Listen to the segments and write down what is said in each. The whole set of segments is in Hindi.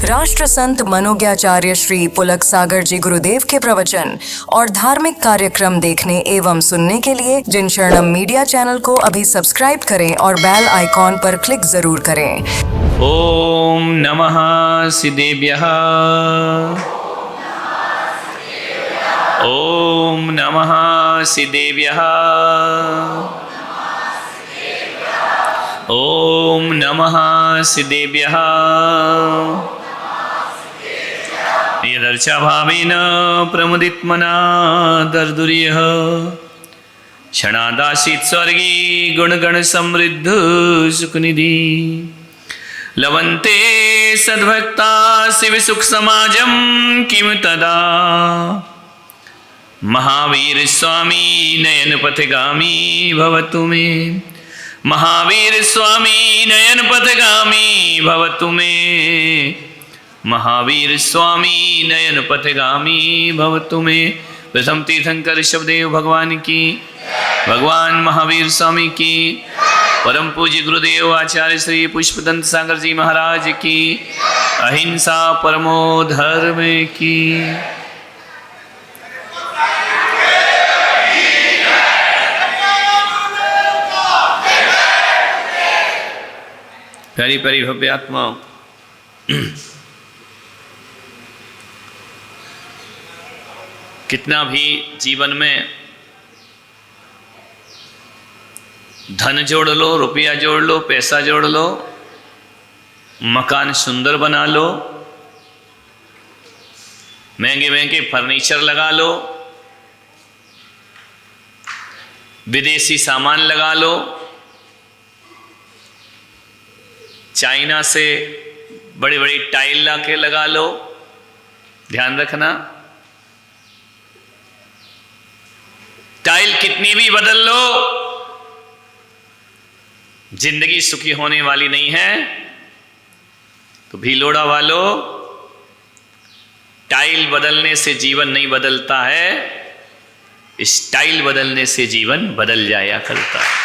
राष्ट्र संत मनोज्ञाचार्य श्री पुलक सागर जी गुरुदेव के प्रवचन और धार्मिक कार्यक्रम देखने एवं सुनने के लिए जिन शरणम मीडिया चैनल को अभी सब्सक्राइब करें और बेल आइकॉन पर क्लिक जरूर करें। ओम नमः सिद्धेभ्यः। ओम नमः सिद्धेभ्यः। ओम नमः सिद्धेभ्यः। यदर्चा भावेन प्रमुदितमना दर्दुर्यः क्षणादासीत् स्वर्गी गुणगण समृद्ध सुखनिधि लवन्ते सद्भक्ता शिव सुख समाजम किम तदा महावीर स्वामी नयन पथगामी भवतु मे। महावीर स्वामी नयन पथगामी भवतु मे। महावीर स्वामी नयन पथगामी भवतु मे। प्रथम तीर्थंकर शबदेव भगवान की, भगवान महावीर स्वामी की, परम पूज्य गुरुदेव आचार्य श्री पुष्पदंत सागर जी महाराज की, अहिंसा परमो धर्म की। प्यारी प्यारी भव्य आत्माओं, कितना भी जीवन में धन जोड़ लो, रुपया जोड़ लो, पैसा जोड़ लो, मकान सुंदर बना लो, महंगे महंगे फर्नीचर लगा लो, विदेशी सामान लगा लो, चाइना से बड़ी बड़ी टाइल ला के लगा लो, ध्यान रखना टाइल कितनी भी बदल लो, जिंदगी सुखी होने वाली नहीं है। तो भीलोड़ा वालों, टाइल बदलने से जीवन नहीं बदलता है, स्टाइल बदलने से जीवन बदल जाया करता है।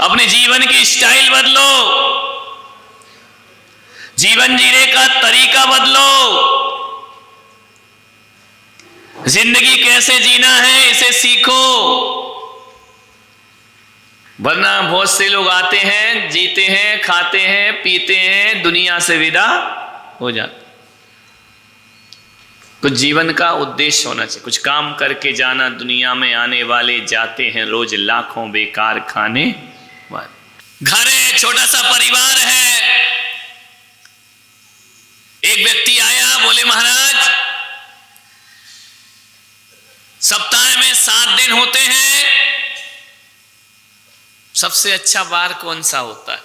अपने जीवन की स्टाइल बदलो, जीवन जीने का तरीका बदलो। जिंदगी कैसे जीना है इसे सीखो, वरना बहुत से लोग आते हैं, जीते हैं, खाते हैं, पीते हैं, दुनिया से विदा हो जाते। कुछ जीवन का उद्देश्य होना चाहिए, कुछ काम करके जाना। दुनिया में आने वाले जाते हैं रोज लाखों बेकार खाने वाले। घर है, छोटा सा परिवार है। एक व्यक्ति आया, बोले महाराज सप्ताह में 7 दिन होते हैं, सबसे अच्छा वार कौन सा होता है?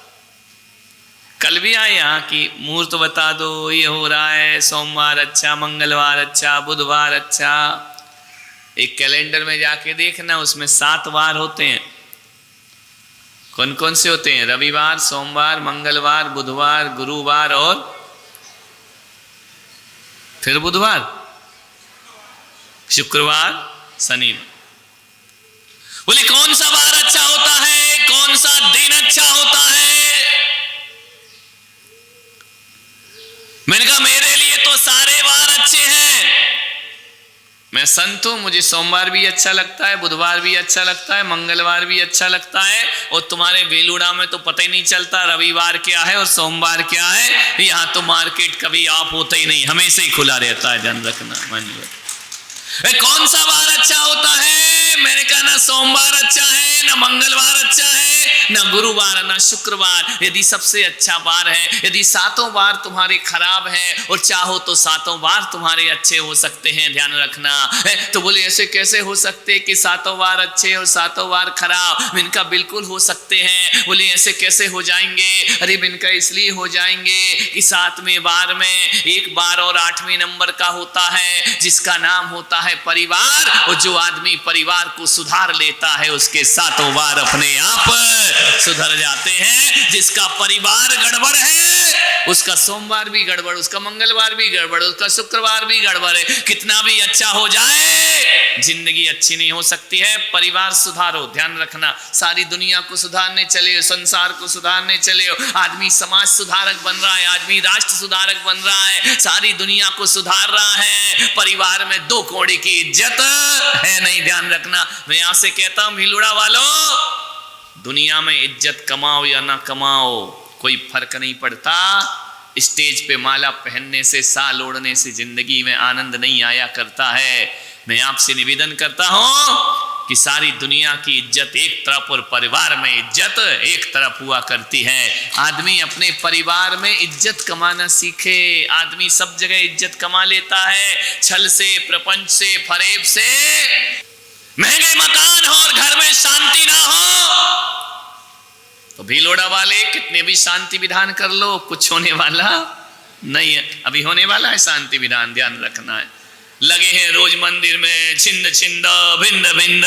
कल भी आए यहाँ की मुहूर्त बता दो, ये हो रहा है, सोमवार अच्छा, मंगलवार अच्छा, बुधवार अच्छा। एक कैलेंडर में जाके देखना, उसमें 7 वार होते हैं। कौन कौन से होते हैं? रविवार, सोमवार, मंगलवार, बुधवार, गुरुवार और फिर बुधवार, शुक्रवार, शनिवार। बोले कौन सा वार अच्छा होता है, कौन सा दिन अच्छा होता है? मैंने कहा मेरे लिए तो सारे वार अच्छे हैं। मैं संत हूं, मुझे सोमवार भी अच्छा लगता है, बुधवार भी अच्छा लगता है, मंगलवार भी अच्छा लगता है। और तुम्हारे बेलूड़ा में तो पता ही नहीं चलता रविवार क्या है और सोमवार क्या है। यहां तो मार्केट कभी ऑफ होता ही नहीं, हमेशा ही खुला रहता है, ध्यान रखना। मान लो कौन सा वार अच्छा होता है? मैंने कहा ना सोमवार अच्छा है, ना मंगलवार अच्छा है, ना गुरुवार, ना शुक्रवार। यदि सबसे अच्छा वार है, यदि 7 वार तुम्हारे खराब हैं और चाहो तो 7 वार तुम्हारे अच्छे हो सकते हैं, ध्यान रखना। तो बोले ऐसे कैसे हो सकते कि 7 वार अच्छे और 7 वार खराब? इनका बिल्कुल हो सकते हैं। बोले ऐसे कैसे हो जाएंगे? अरे इनका इसलिए हो जाएंगे कि 7वें वार में एक बार और 8वें नंबर का होता है, जिसका नाम होता है परिवार। और जो आदमी परिवार को सुधार लेता है उसके 7 वार अपने आप सुधर जाते हैं। जिसका परिवार गड़बड़ है उसका सोमवार भी गड़बड़, उसका मंगलवार भी गड़बड़, उसका शुक्रवार भी गड़बड़ है। कितना भी अच्छा हो जाए जिंदगी अच्छी नहीं हो सकती है। परिवार सुधारो, ध्यान रखना। सारी दुनिया को सुधारने चले हो, संसार को सुधारने चले हो, आदमी समाज सुधारक बन रहा है, आदमी राष्ट्र सुधारक बन रहा है, सारी दुनिया को सुधार रहा है। परिवार में 2 कौड़ी की इज्जत है नहीं, ध्यान रखना। मैं यहां से कहता हूं भिलुड़ा वालों, दुनिया में इज्जत कमाओ या ना कमाओ कोई फर्क नहीं पड़ता। स्टेज पे माला पहनने से, साल ओढ़ने से जिंदगी में आनंद नहीं आया करता है। मैं आपसे निवेदन करता हूं कि सारी दुनिया की इज्जत एक तरफ और परिवार में इज्जत एक तरफ हुआ करती है। आदमी अपने परिवार में इज्जत कमाना सीखे। आदमी सब जगह इज्जत कमा लेता है, छल से, प्रपंच से, फरेब से। महंगे मकान हो और घर में शांति ना हो तो भिलोड़ा वाले कितने भी शांति विधान कर लो, कुछ होने वाला नहीं है। अभी होने वाला है शांति विधान, ध्यान रखना है। लगे हैं रोज मंदिर में छिंद छिंद भिंद भिंद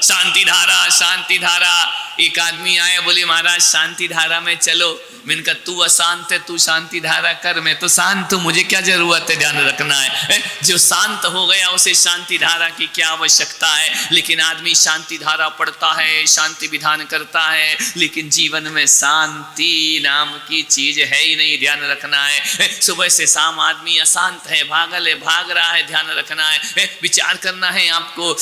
शांति धारा, शांति धारा। एक आदमी आया, बोले महाराज शांति धारा में चलो। मैंने कहा तू अशांत है, तू शांति धारा कर, मैं तो शांत हूं, मुझे क्या जरूरत है। ध्यान रखना है, जो शांत हो गया उसे शांति धारा की क्या आवश्यकता है। लेकिन आदमी शांति धारा पढ़ता है, शांति विधान करता है, लेकिन जीवन में शांति नाम की चीज है ही नहीं। ध्यान रखना है, सुबह से शाम आदमी अशांत है, भागल है, भाग रहा है। ध्यान रखना है, विचार करना है आपको।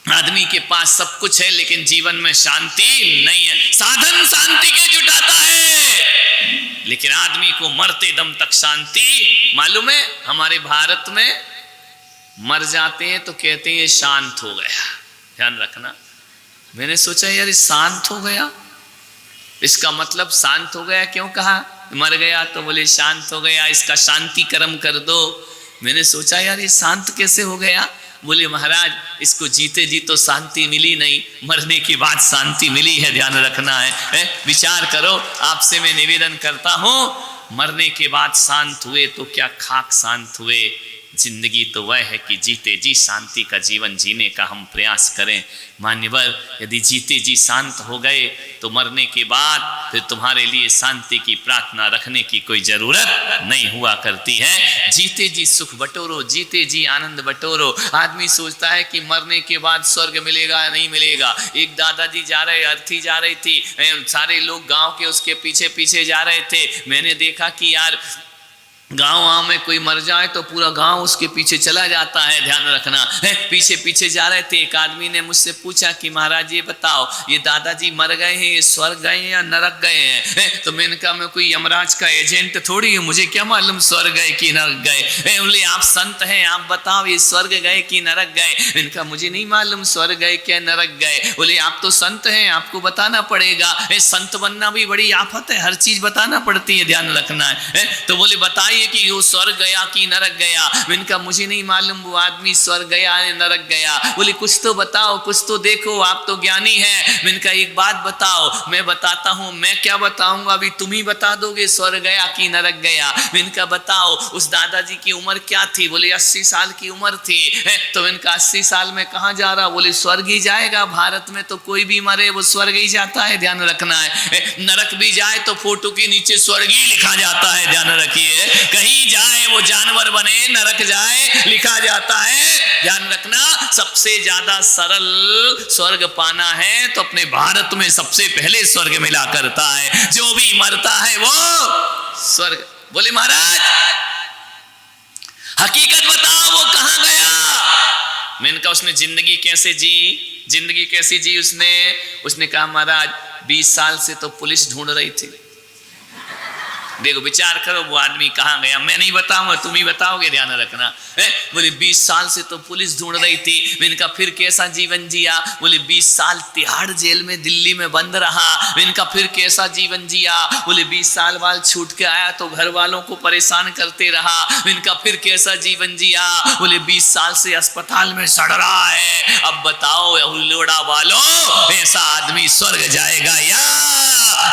आदमी के पास सब कुछ है लेकिन जीवन में शांति नहीं है। साधन शांति के जुटाता है लेकिन आदमी को मरते दम तक शांति, मालूम है हमारे भारत में मर जाते हैं तो कहते हैं ये शांत हो गया। ध्यान रखना। मैंने सोचा यार शांत हो गया, इसका मतलब शांत हो गया क्यों कहा? मर गया तो बोले शांत हो गया, इसका शांति कर्म कर दो। मैंने सोचा यार ये शांत कैसे हो गया? बोले महाराज इसको जीते जी तो शांति मिली नहीं, मरने के बाद शांति मिली है। ध्यान रखना है, विचार करो। आपसे मैं निवेदन करता हूं, मरने के बाद शांत हुए तो क्या खाक शांत हुए। जिंदगी तो वह है कि जीते जी शांति का जीवन जीने का हम प्रयास करें। मान्यवर, यदि जीते जी शांत हो गए तो मरने के बाद फिर तुम्हारे लिए शांति की प्रार्थना रखने की कोई जरूरत नहीं हुआ करती है। जीते जी सुख बटोरो, जीते जी आनंद बटोरो। आदमी सोचता है कि मरने के बाद स्वर्ग मिलेगा, नहीं मिलेगा। एक दादाजी जा रहे, अर्थी जा रही थी, सारे लोग गांव के उसके पीछे पीछे जा रहे थे। मैंने देखा कि यार गांव में कोई मर जाए तो पूरा गांव उसके पीछे चला जाता है। ध्यान रखना है, पीछे पीछे जा रहे थे। एक आदमी ने मुझसे पूछा कि महाराज ये बताओ, ये दादाजी मर गए हैं, ये स्वर्ग गए हैं या नरक गए हैं? तो मैंने कहा मैं कोई यमराज का एजेंट थोड़ी हूँ, मुझे क्या मालूम स्वर्ग गए कि नरक गए। बोले आप संत हैं, आप बताओ ये स्वर्ग गए कि नरक गए? मैंने कहा मुझे नहीं मालूम स्वर्ग गए क्या नरक गए। बोले आप तो संत हैं, आपको बताना पड़ेगा। संत बनना भी बड़ी आफत है, हर चीज बताना पड़ती है। ध्यान रखना है। तो बोले बताइए कि वो स्वर्ग गया कि नरक गया? मैंने कहा मुझे नहीं मालूम वो आदमी स्वर्ग गया या नरक गया। बोले कुछ तो बताओ, कुछ तो देखो, आप तो ज्ञानी हैं। मैंने कहा एक बात बताओ। मैं बताता हूं। मैं क्या बताऊंगा, अभी तुम ही बता दोगे स्वर्ग गया कि नरक गया। मैंने कहा बताओ। उस दादाजी की उम्र क्या थी? बोले 80 साल की उम्र थी। तो मैंने कहा 80 साल में कहाँ जा रहा? बोले स्वर्ग ही जाएगा। भारत में तो कोई भी मरे वो स्वर्ग ही जाता है। ध्यान रखना है, नरक भी जाए तो फोटो के नीचे स्वर्ग ही लिखा जाता है। ध्यान रखिए, कहीं जाए वो जानवर बने, नरक जाए लिखा जाता है। ध्यान रखना, सबसे ज्यादा सरल स्वर्ग पाना है तो अपने भारत में सबसे पहले स्वर्ग मिला करता है। जो भी मरता है वो स्वर्ग। बोले महाराज हकीकत बताओ वो कहां गया? मैंने कहा उसने जिंदगी कैसे जी, जिंदगी कैसी जी उसने कहा महाराज 20 साल से तो पुलिस ढूंढ रही थी। देखो विचार करो वो आदमी कहाँ गया। मैं नहीं बताऊंगा, तुम ही बताओगे। ध्यान रखना है। बोले 20 साल से तो पुलिस ढूंढ रही थी। मैंने कहा फिर कैसा जीवन जिया? बोले 20 साल तिहाड़ जेल में दिल्ली में बंद रहा। मैंने कहा फिर कैसा जीवन जिया? बोले 20 साल बाद छूट के आया तो घर वालों को परेशान करते रहा। मैंने कहा फिर कैसा जीवन जिया? बोले 20 साल से अस्पताल में सड़ रहा है। अब बताओ हुल्लोड़ा वालों, ऐसा आदमी स्वर्ग जाएगा या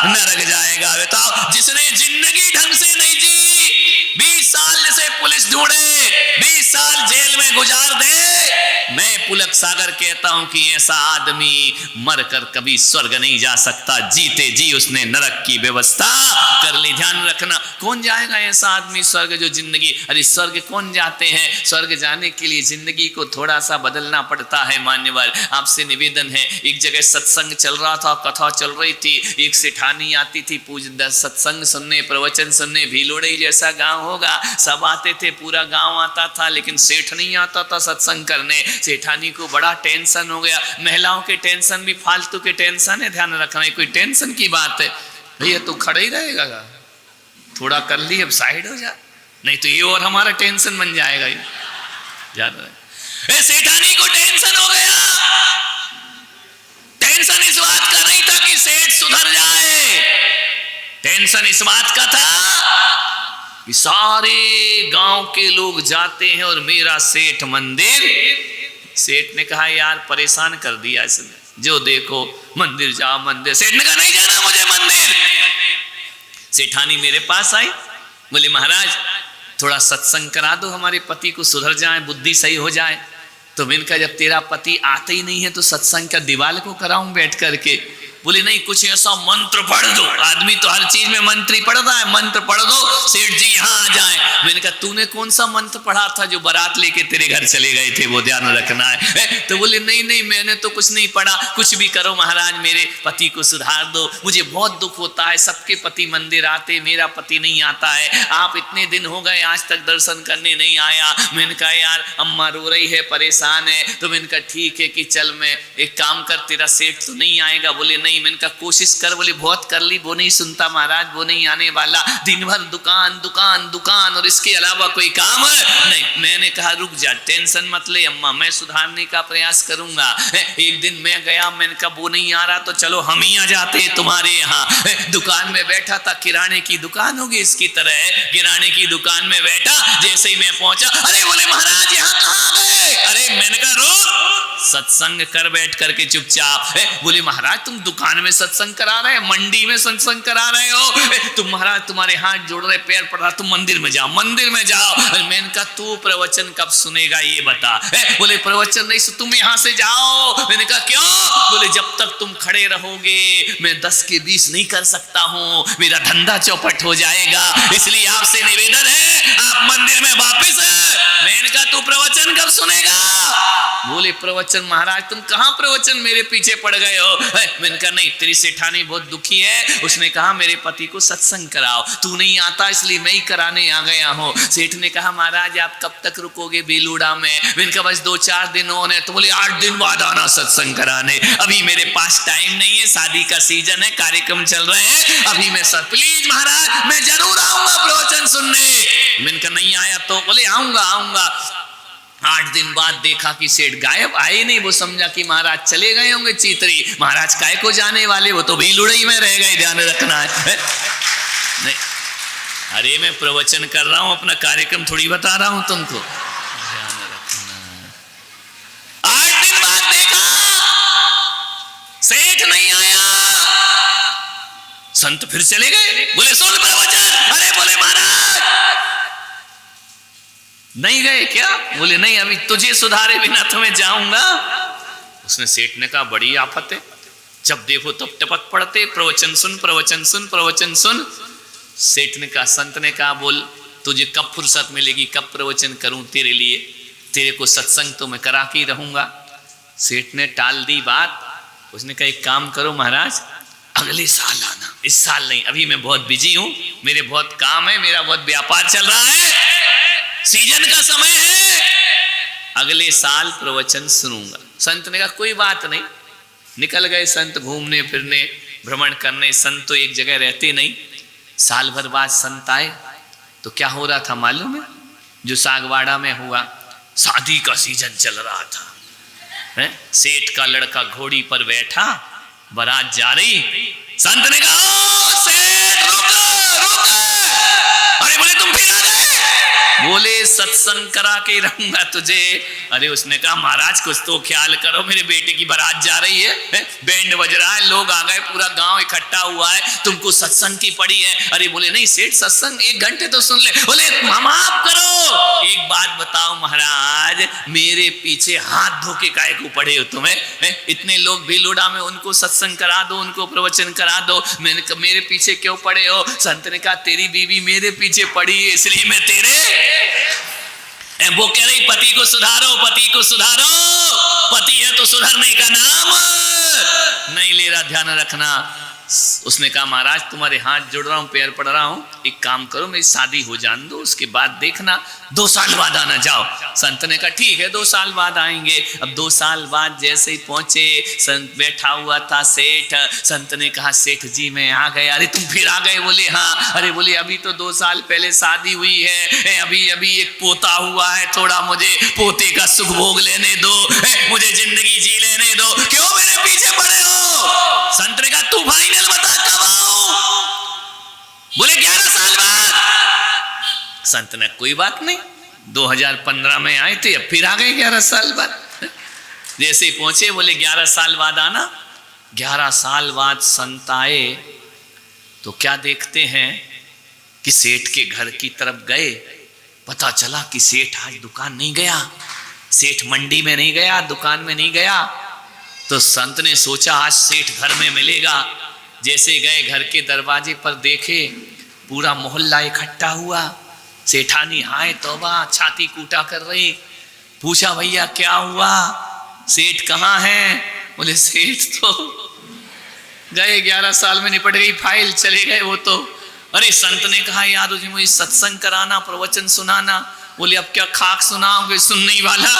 नरक जाएगा? बताओ। जिसने जिंदगी ढंग से नहीं जी, 20 साल से पुलिस ढूंढे, 20 साल जेल में गुजार दे, मैं पुलक सागर कहता हूं कि ऐसा आदमी मरकर कभी स्वर्ग नहीं जा सकता, जीते जी उसने नरक की व्यवस्था कर ली। ध्यान रखना, कौन जाएगा ऐसा आदमी स्वर्ग जो जिंदगी, अरे स्वर्ग कौन जाते हैं? स्वर्ग जाने के लिए जिंदगी को थोड़ा सा बदलना पड़ता है। मान्यवर, आपसे निवेदन है, एक जगह सत्संग चल रहा था, कथा चल रही थी, एक सेठानी आती थी सत्संग सुनने, प्रवचन सुनने। भीलोड़े जैसा गांव होगा, सब आते थे, पूरा गांव आता था, लेकिन सेठ नहीं आता था सत्संग करने। सेठानी को बड़ा टेंशन हो गया। महिलाओं के टेंशन भी फालतू के टेंशन है, ध्यान रखना है, कोई टेंशन की बात है? भैया तू खड़ा ही रहेगा, थोड़ा कर ली, अब साइड हो जा, नहीं तो ये और हमारा टेंशन बन जाएगा। सेठानी को टेंशन हो गया। टेंशन इस बात का नहीं था कि सेठ सुधर जाए, टेंशन इस बात का था कि सारे गांव के लोग जाते हैं और मेरा सेठ मंदिर। सेठ ने कहा यार परेशान कर दिया इसने, जो देखो मंदिर जाओ मंदिर। सेठ ने कहा नहीं जाना मुझे मंदिर। सेठानी मेरे पास आई, बोले महाराज थोड़ा सत्संग करा दो, हमारे पति को सुधर जाए, बुद्धि सही हो जाए। तो मैंने कहा जब तेरा पति आते ही नहीं है तो सत्संग का दीवाल को कराऊं बैठ करके? बोले नहीं, कुछ ऐसा मंत्र पढ़ दो। आदमी तो हर चीज में मंत्र ही पढ़ता है, मंत्र पढ़ दो सेठ जी यहाँ आ जाए। मैंने कहा तूने कौन सा मंत्र पढ़ा था जो बारात लेके तेरे घर चले गए थे, वो ध्यान रखना है। तो बोले नहीं नहीं मैंने तो कुछ नहीं पढ़ा, कुछ भी करो महाराज, मेरे पति को सुधार दो, मुझे बहुत दुख होता है, सबके पति मंदिर आते, मेरा पति नहीं आता है, आप इतने दिन हो गए आज तक दर्शन करने नहीं आया। मैंने कहा यार अम्मा रो रही है, परेशान है। तो मैंने कहा ठीक है कि चल मैं एक काम कर, तेरा सेठ तो नहीं आएगा? बोले नहीं। मैंने कहा कोशिश कर। बोले बहुत कर ली, वो नहीं सुनता महाराज, वो नहीं आने वाला, दिन भर दुकान दुकान दुकान और इसके अलावा कोई काम नहीं। मैंने कहा रुक जा, टेंशन मत ले अम्मा, मैं सुधारने का प्रयास करूंगा। एक दिन मैं गया, मैंने कहा वो नहीं आ रहा तो चलो हम ही आ जाते तुम्हारे यहाँ। दुकान में बैठा था, किराने की दुकान होगी इसकी तरह, किराने की दुकान में बैठा, जैसे ही मैं पहुंचा, अरे बोले महाराज यहाँ कहाँ गए? अरे मैंने कहा रुक, सत्संग कर बैठ करके चुपचाप। बोले महाराज तुम दुकान में सत्संग करा रहे, मंडी में सत्संग करा रहे हो, तुम महाराज तुम्हारे हाथ जोड़ रहे, पैर पड़ रहा, तुम मंदिर में जाओ, मंदिर में जाओ। मैंने कहा तू प्रवचन कब सुनेगा ये बता? बोले प्रवचन नहीं, तुम यहाँ से जाओ। मैंने कहा क्यों? बोले जब तक तुम खड़े रहोगे मैं 10 के 20 नहीं कर सकता हूँ, मेरा धंधा चौपट हो जाएगा, इसलिए आपसे निवेदन है आप मंदिर में वापिस। मैंने कहा तू प्रवचन कब सुनेगा? बोले प्रवचन महाराज तुम कहाँ प्रवचन मेरे पीछे पड़ गए हो? मैंने कहा नहीं, तेरी सेठानी बहुत दुखी है, उसने कहा मेरे पति को सत्संग कराओ, तू नहीं आता इसलिए मैं ही कराने आ गया हूँ। सेठ ने कहा महाराज आप कब तक रुकोगे बेलूड़ा में? मैंने कहा बस 2-4 दिन और है। तो बोले 8 दिन बाद आना सत्संग कराने, अभी मेरे पास टाइम नहीं है, शादी का सीजन है, कार्यक्रम चल रहे हैं, अभी मैं सर प्लीज महाराज मैं जरूर आऊंगा प्रवचन सुनने। मैंने कहा नहीं आया तो? बोले आऊंगा आऊंगा। 8 दिन बाद देखा कि सेठ गायब, आए नहीं, वो समझा कि महाराज चले गए होंगे चीतरी, महाराज काय को जाने वाले, वो तो भीलुड़ई में रह गए, ध्यान रखना है। नहीं अरे मैं प्रवचन कर रहा हूं, अपना कार्यक्रम थोड़ी बता रहा हूं तुमको, ध्यान रखना। 8 दिन बाद देखा सेठ नहीं आया, संत फिर चले गए। बोले सुन प्रवचन, अरे बोले महाराज नहीं गए क्या? बोले नहीं, अभी तुझे सुधारे बिना तुम्हें जाऊंगा। उसने सेठ ने कहा बड़ी आफत है, जब देखो तब टपक पड़ते, प्रवचन सुन प्रवचन सुन प्रवचन सुन। सेठ ने कहा, संत ने कहा बोल तुझे कब फुर्सत मिलेगी, कब प्रवचन करूं तेरे लिए, तेरे को सत्संग तो मैं करा के ही रहूंगा। सेठ ने टाल दी बात। उसने कहा एक काम करो महाराज, अगले साल आना, इस साल नहीं, अभी मैं बहुत बिजी हूं, मेरे बहुत काम है, मेरा बहुत व्यापार चल रहा है, सीजन का समय है, अगले साल प्रवचन सुनूंगा। संत ने कहा कोई बात नहीं। निकल गए संत घूमने फिरने, भ्रमण करने। संत तो एक जगह रहते नहीं, साल भर बाद संत आए तो क्या हो रहा था मालूम है? जो सागवाड़ा में हुआ, शादी का सीजन चल रहा था, सेठ का लड़का घोड़ी पर बैठा, बारात जा रही। संत ने कहा सेठ रुक रुक। अरे बोले तुम फिर आ गए? बोले सत्संग करा के रहूंगा तुझे। अरे उसने कहा महाराज कुछ तो ख्याल करो, मेरे बेटे की बारात जा रही है, बैंड बज रहा है, लोग आ गए, पूरा गांव इकट्ठा हुआ है, तुमको सत्संग की पड़ी है। अरे बोले नहीं सेठ सत्संग 1 घंटे तो सुन ले। बोले माफ करो, एक बात बताओ महाराज, मेरे पीछे हाथ धो के काहे को पड़े हो तुम्हें? इतने लोग भीलुड़ा में, उनको सत्संग करा दो, उनको प्रवचन करा दो, मैंने कहा मेरे पीछे क्यों पड़े हो? संत ने कहा तेरी बीवी मेरे पीछे पड़ी है इसलिए मैं तेरे। वो कह रही पति को सुधारो, पति को सुधारो, पति है तो सुधरने का नाम नहीं ले रहा, ध्यान रखना। उसने कहा महाराज तुम्हारे हाथ जोड़ रहा हूं, पैर पड़ रहा हूं, एक काम करो मेरी शादी हो जान दो, उसके बाद देखना 2 साल बाद आना। जाओ। संत ने कहा ठीक है 2 साल बाद आएंगे। अब 2 साल बाद जैसे ही पहुंचे, संत बैठा हुआ था सेठ। संत ने कहा सेठ जी मैं आ गए। अरे तुम फिर आ गए? बोले हाँ। अरे बोले अभी तो 2 साल पहले शादी हुई है, अभी अभी एक पोता हुआ है, थोड़ा मुझे पोते का सुख भोग लेने दो, मुझे जिंदगी जी लेने दो, क्यों मेरे पीछे पड़े हो? संत ने कहा तू फाइनल बता कब आऊं? बोले 11 साल बाद। संत ने कोई बात नहीं, 2015 में आए थे, अब फिर आ गए 11 साल बाद। जैसे ही पहुंचे बोले 11 साल बाद आना। 11 साल बाद संत आए तो क्या देखते हैं कि सेठ के घर की तरफ गए, पता चला कि सेठ आज दुकान नहीं गया, सेठ मंडी में नहीं गया, दुकान में नहीं गया। तो संत ने सोचा आज सेठ घर में मिलेगा। जैसे गए घर के दरवाजे पर देखे पूरा मोहल्ला इकट्ठा हुआ, सेठानी हाय तौबा छाती कूटा कर रही। पूछा भैया क्या हुआ, सेठ कहाँ है? बोले सेठ तो गए, 11 साल में निपट गई फाइल, चले गए वो तो। अरे संत ने कहा यार तुझे मुझे सत्संग कराना, प्रवचन सुनाना। बोले अब क्या खाक सुनाओगे, सुनने वाला?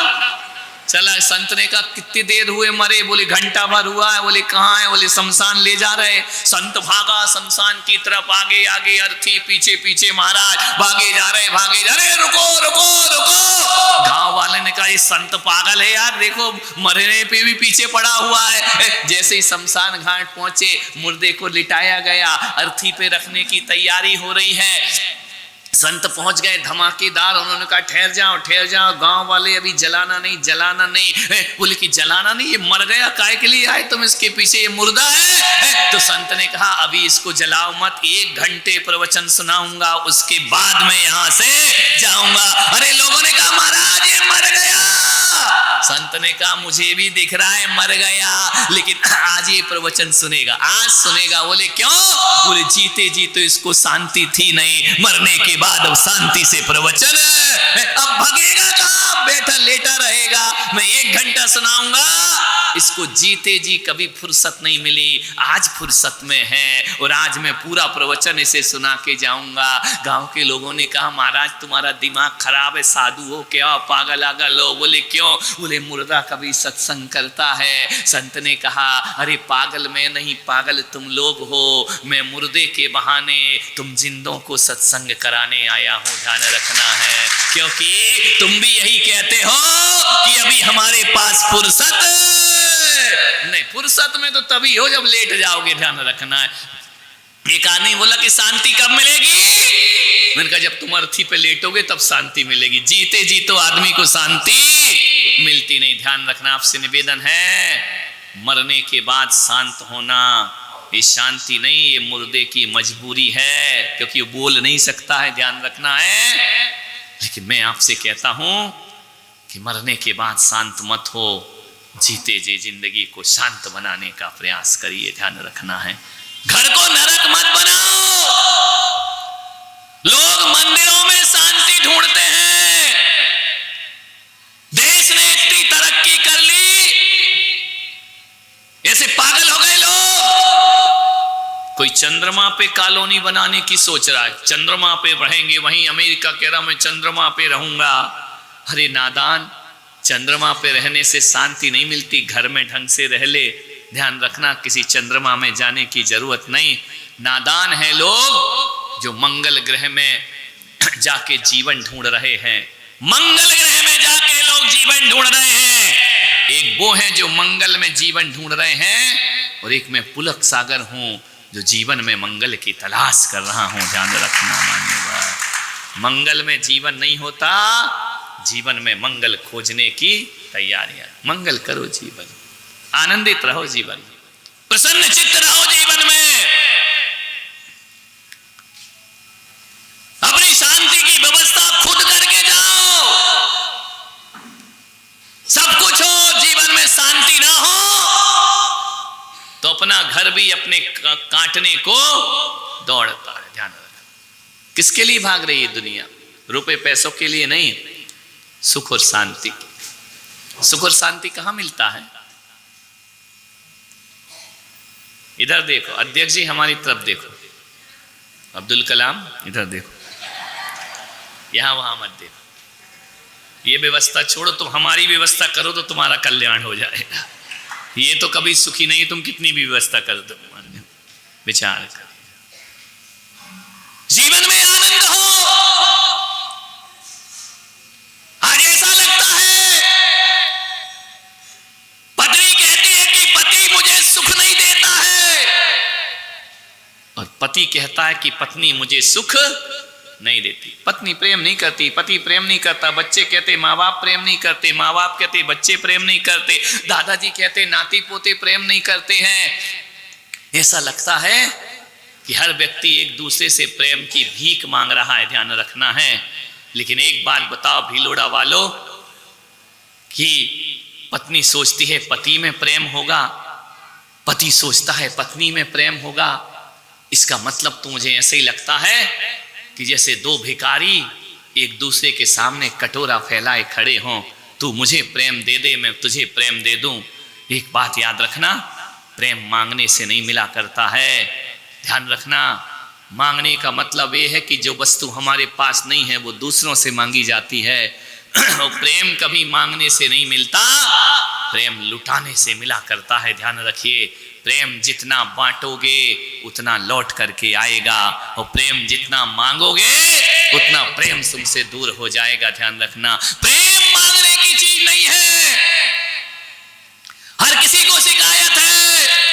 चला। संत ने कहा कितनी देर हुए मरे? बोले घंटा भर हुआ है। बोले कहाँ है? बोले शमशान ले जा रहे। संत भागा शमशान की तरफ, आगे आगे अर्थी, पीछे पीछे महाराज, भागे जा रहे भागे जा रहे। रुको रुको रुको। गांव वाले ने कहा ये संत पागल है यार, देखो मरने पे भी पीछे पड़ा हुआ है। जैसे ही शमशान घाट पहुंचे, मुर्दे को लिटाया गया, अर्थी पे रखने की तैयारी हो रही है। संत पहुंच गए धमाकेदार, उन्होंने कहा ठहर जाओ ठहर जाओ, गांव वाले अभी जलाना नहीं जलाना नहीं। बोले कि जलाना नहीं, ये मर गया, काहे के लिए आए तुम इसके पीछे, ये मुर्दा है। तो संत ने कहा अभी इसको जलाओ मत, 1 घंटे प्रवचन सुनाऊंगा, उसके बाद मैं यहां से जाऊंगा। अरे लोगों ने कहा महाराज ये मर गया। संत ने कहा मुझे भी दिख रहा है मर गया, लेकिन आज ये प्रवचन सुनेगा, आज सुनेगा। बोले क्यों? बोले जीते जी तो इसको शांति थी नहीं, मरने के बाद अब शांति से प्रवचन, अब भगेगा कहां, बैठा लेटा रहेगा। मैं 1 घंटा सुनाऊंगा, इसको जीते जी कभी फुर्सत नहीं मिली, आज फुर्सत में है और आज मैं पूरा प्रवचन इसे सुना के जाऊंगा। गांव के लोगों ने कहा महाराज तुम्हारा दिमाग खराब है, साधु हो क्या, पागल आगल हो? बोले क्यों? बोले मुर्दा कभी सत्संग करता है। संत ने कहा अरे पागल मैं नहीं, पागल तुम लोग हो, मैं मुर्दे के बहाने तुम जिंदों को सत्संग कराने आया हूं, ध्यान रखना है। क्योंकि तुम भी यही कहते हो कि अभी हमारे पास फुर्सत नहीं, फुर्सत में तो तभी हो जब लेट जाओगे, ध्यान रखना है। एक आदमी बोला कि शांति कब मिलेगी? मैंने कहा जब तुम अर्थी पे लेटोगे तब शांति मिलेगी, जीते जी तो आदमी को शांति मिलती नहीं। ध्यान रखना, आपसे निवेदन है मरने के बाद शांत होना, ये शांति नहीं, ये मुर्दे की मजबूरी है, क्योंकि वो बोल नहीं सकता है, ध्यान रखना है। लेकिन मैं आपसे कहता हूं कि मरने के बाद शांत मत हो, जीते जी जिंदगी को शांत बनाने का प्रयास करिए, ध्यान रखना है। घर को नरक मत बनाओ। लोग मंदिरों में शांति ढूंढते हैं, देश ने इतनी तरक्की कर ली, ऐसे पागल हो गए लोग। कोई चंद्रमा पे कॉलोनी बनाने की सोच रहा है, चंद्रमा पे रहेंगे, वहीं अमेरिका कह रहा मैं चंद्रमा पे रहूंगा। अरे नादान, चंद्रमा पे रहने से शांति नहीं मिलती, घर में ढंग से रह ले। ध्यान रखना, किसी चंद्रमा में जाने की जरूरत नहीं। नादान है लोग जो मंगल ग्रह में जाके जीवन ढूंढ रहे हैं, मंगल ग्रह में जाके लोग जीवन ढूंढ रहे हैं। एक वो है जो मंगल में जीवन ढूंढ रहे हैं, और एक मैं पुलक सागर हूं जो जीवन में मंगल की तलाश कर रहा हूं, ध्यान रखना। मान्यवर मंगल में जीवन नहीं होता, जीवन में मंगल खोजने की तैयारियां। मंगल करो जीवन, आनंदित रहो जीवन, प्रसन्न चित्त रहो जीवन में, अपनी शांति की व्यवस्था खुद करके जाओ। सब कुछ हो, जीवन में शांति ना हो तो अपना घर भी अपने काटने को दौड़ता है। ध्यान रखना, किसके लिए भाग रही है दुनिया? रुपए पैसों के लिए नहीं, सुख और शांति। सुख और शांति कहां मिलता है? इधर देखो, अध्यक्ष जी हमारी तरफ देखो, अब्दुल कलाम इधर देखो, यहां वहां मत देखो। ये व्यवस्था छोड़ो, तुम हमारी व्यवस्था करो तो तुम्हारा कल्याण हो जाएगा। ये तो कभी सुखी नहीं, तुम कितनी भी व्यवस्था कर दो। विचार कर, जीवन में आनंद हो। आज ऐसा लगता है, पत्नी कहती है कि पति मुझे सुख नहीं देता है, और पति कहता है कि पत्नी मुझे सुख नहीं देती। पत्नी प्रेम नहीं करती, पति प्रेम नहीं करता, बच्चे कहते माँ बाप प्रेम नहीं करते, माँ बाप कहते बच्चे प्रेम नहीं करते, दादाजी कहते नाती पोते प्रेम नहीं करते हैं। ऐसा लगता है कि हर व्यक्ति एक दूसरे से प्रेम की भीख मांग रहा है। ध्यान रखना है। लेकिन एक बात बताओ भीलोड़ा वालों, कि पत्नी सोचती है पति में प्रेम होगा, पति सोचता है पत्नी में प्रेम होगा। इसका मतलब तो मुझे ऐसे ही लगता है कि जैसे दो भिखारी एक दूसरे के सामने कटोरा फैलाए खड़े हों, तू मुझे प्रेम दे दे, मैं तुझे प्रेम दे दूं। एक बात याद रखना, प्रेम मांगने से नहीं मिला करता है। ध्यान रखना, मांगने का मतलब ये है कि जो वस्तु हमारे पास नहीं है वो दूसरों से मांगी जाती है। और प्रेम कभी मांगने से नहीं मिलता, प्रेम लुटाने से मिला करता है। ध्यान रखिए, प्रेम जितना बांटोगे उतना लौट करके आएगा, और प्रेम जितना मांगोगे उतना प्रेम तुमसे दूर हो जाएगा। ध्यान रखना, प्रेम मांगने की चीज नहीं है। हर किसी को शिकायत है,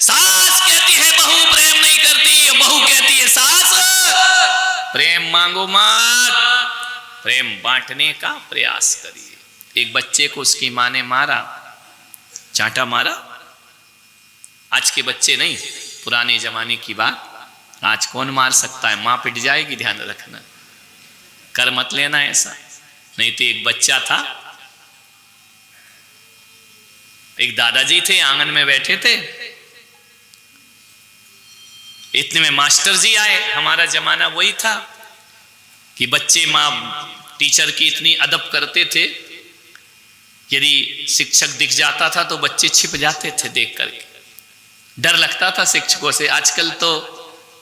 सास कहती है बहू प्रेम नहीं करती, बहू कहती है सास प्रेम मांगो मत, प्रेम बांटने का प्रयास करिए। एक बच्चे को उसकी मां ने मारा, चांटा मारा। आज के बच्चे नहीं, पुराने जमाने की बात। आज कौन मार सकता है? मां पिट जाएगी। ध्यान रखना, कर मत लेना ऐसा। नहीं तो एक बच्चा था, एक दादाजी थे, आंगन में बैठे थे, इतने में मास्टर जी आए। हमारा जमाना वही था कि बच्चे मां टीचर की इतनी अदब करते थे, यदि शिक्षक दिख जाता था तो बच्चे छिप जाते थे देख करके, डर लगता था शिक्षकों से। आजकल तो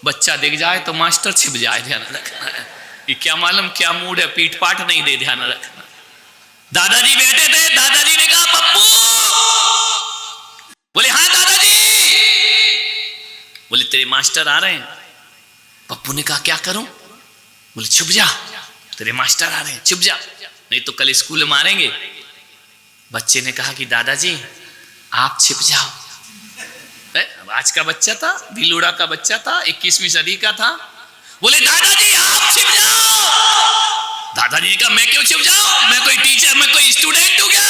बच्चा दिख जाए तो मास्टर छिप जाए। ध्यान रखना है, ये क्या मालूम क्या मूड है, पीट पाट नहीं दे। ध्यान रखना। दादाजी बैठे थे, दादाजी ने कहा पप्पू, बोले हाँ दादाजी। बोले तेरे मास्टर आ रहे हैं। पप्पू ने कहा क्या करूं? बोले छुप जा, तेरे मास्टर आ रहे हैं, छुप जा, नहीं तो कल स्कूल मारेंगे। बच्चे ने कहा कि दादाजी आप छिप जाओ। आज का बच्चा था, भीलोड़ा का बच्चा था, 21वीं सदी का था। बोले दादाजी आप छिप जाओ। दादाजी ने कहा मैं क्यों छिप जाऊं, मैं कोई टीचर, मैं कोई स्टूडेंट हूं क्या?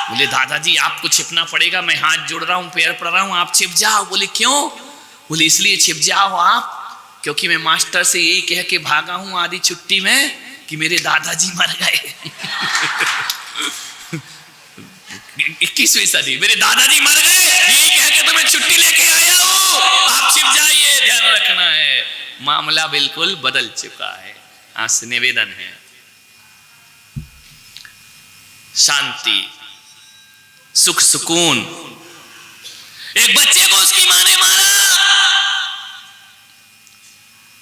बोले दादाजी आपको छिपना पड़ेगा, मैं हाथ जोड़ रहा हूं, पैर पड़ रहा हूं, आप छिप जाओ। बोले क्यों? बोले इसलिए छिप जाओ आप, क्योंकि मैं मास्टर से यही कह के भागा हूं आधी छुट्टी में कि मेरे दादाजी मर गए। 21वीं सदी, मेरे दादाजी मर गए, यही कह के तो मैं छुट्टी लेके आया हूं, आप छिप जाइए। ध्यान रखना है, मामला बिल्कुल बदल चुका है। आज निवेदन है, शांति, सुख सुकून। एक बच्चे को उसकी मां ने मारा,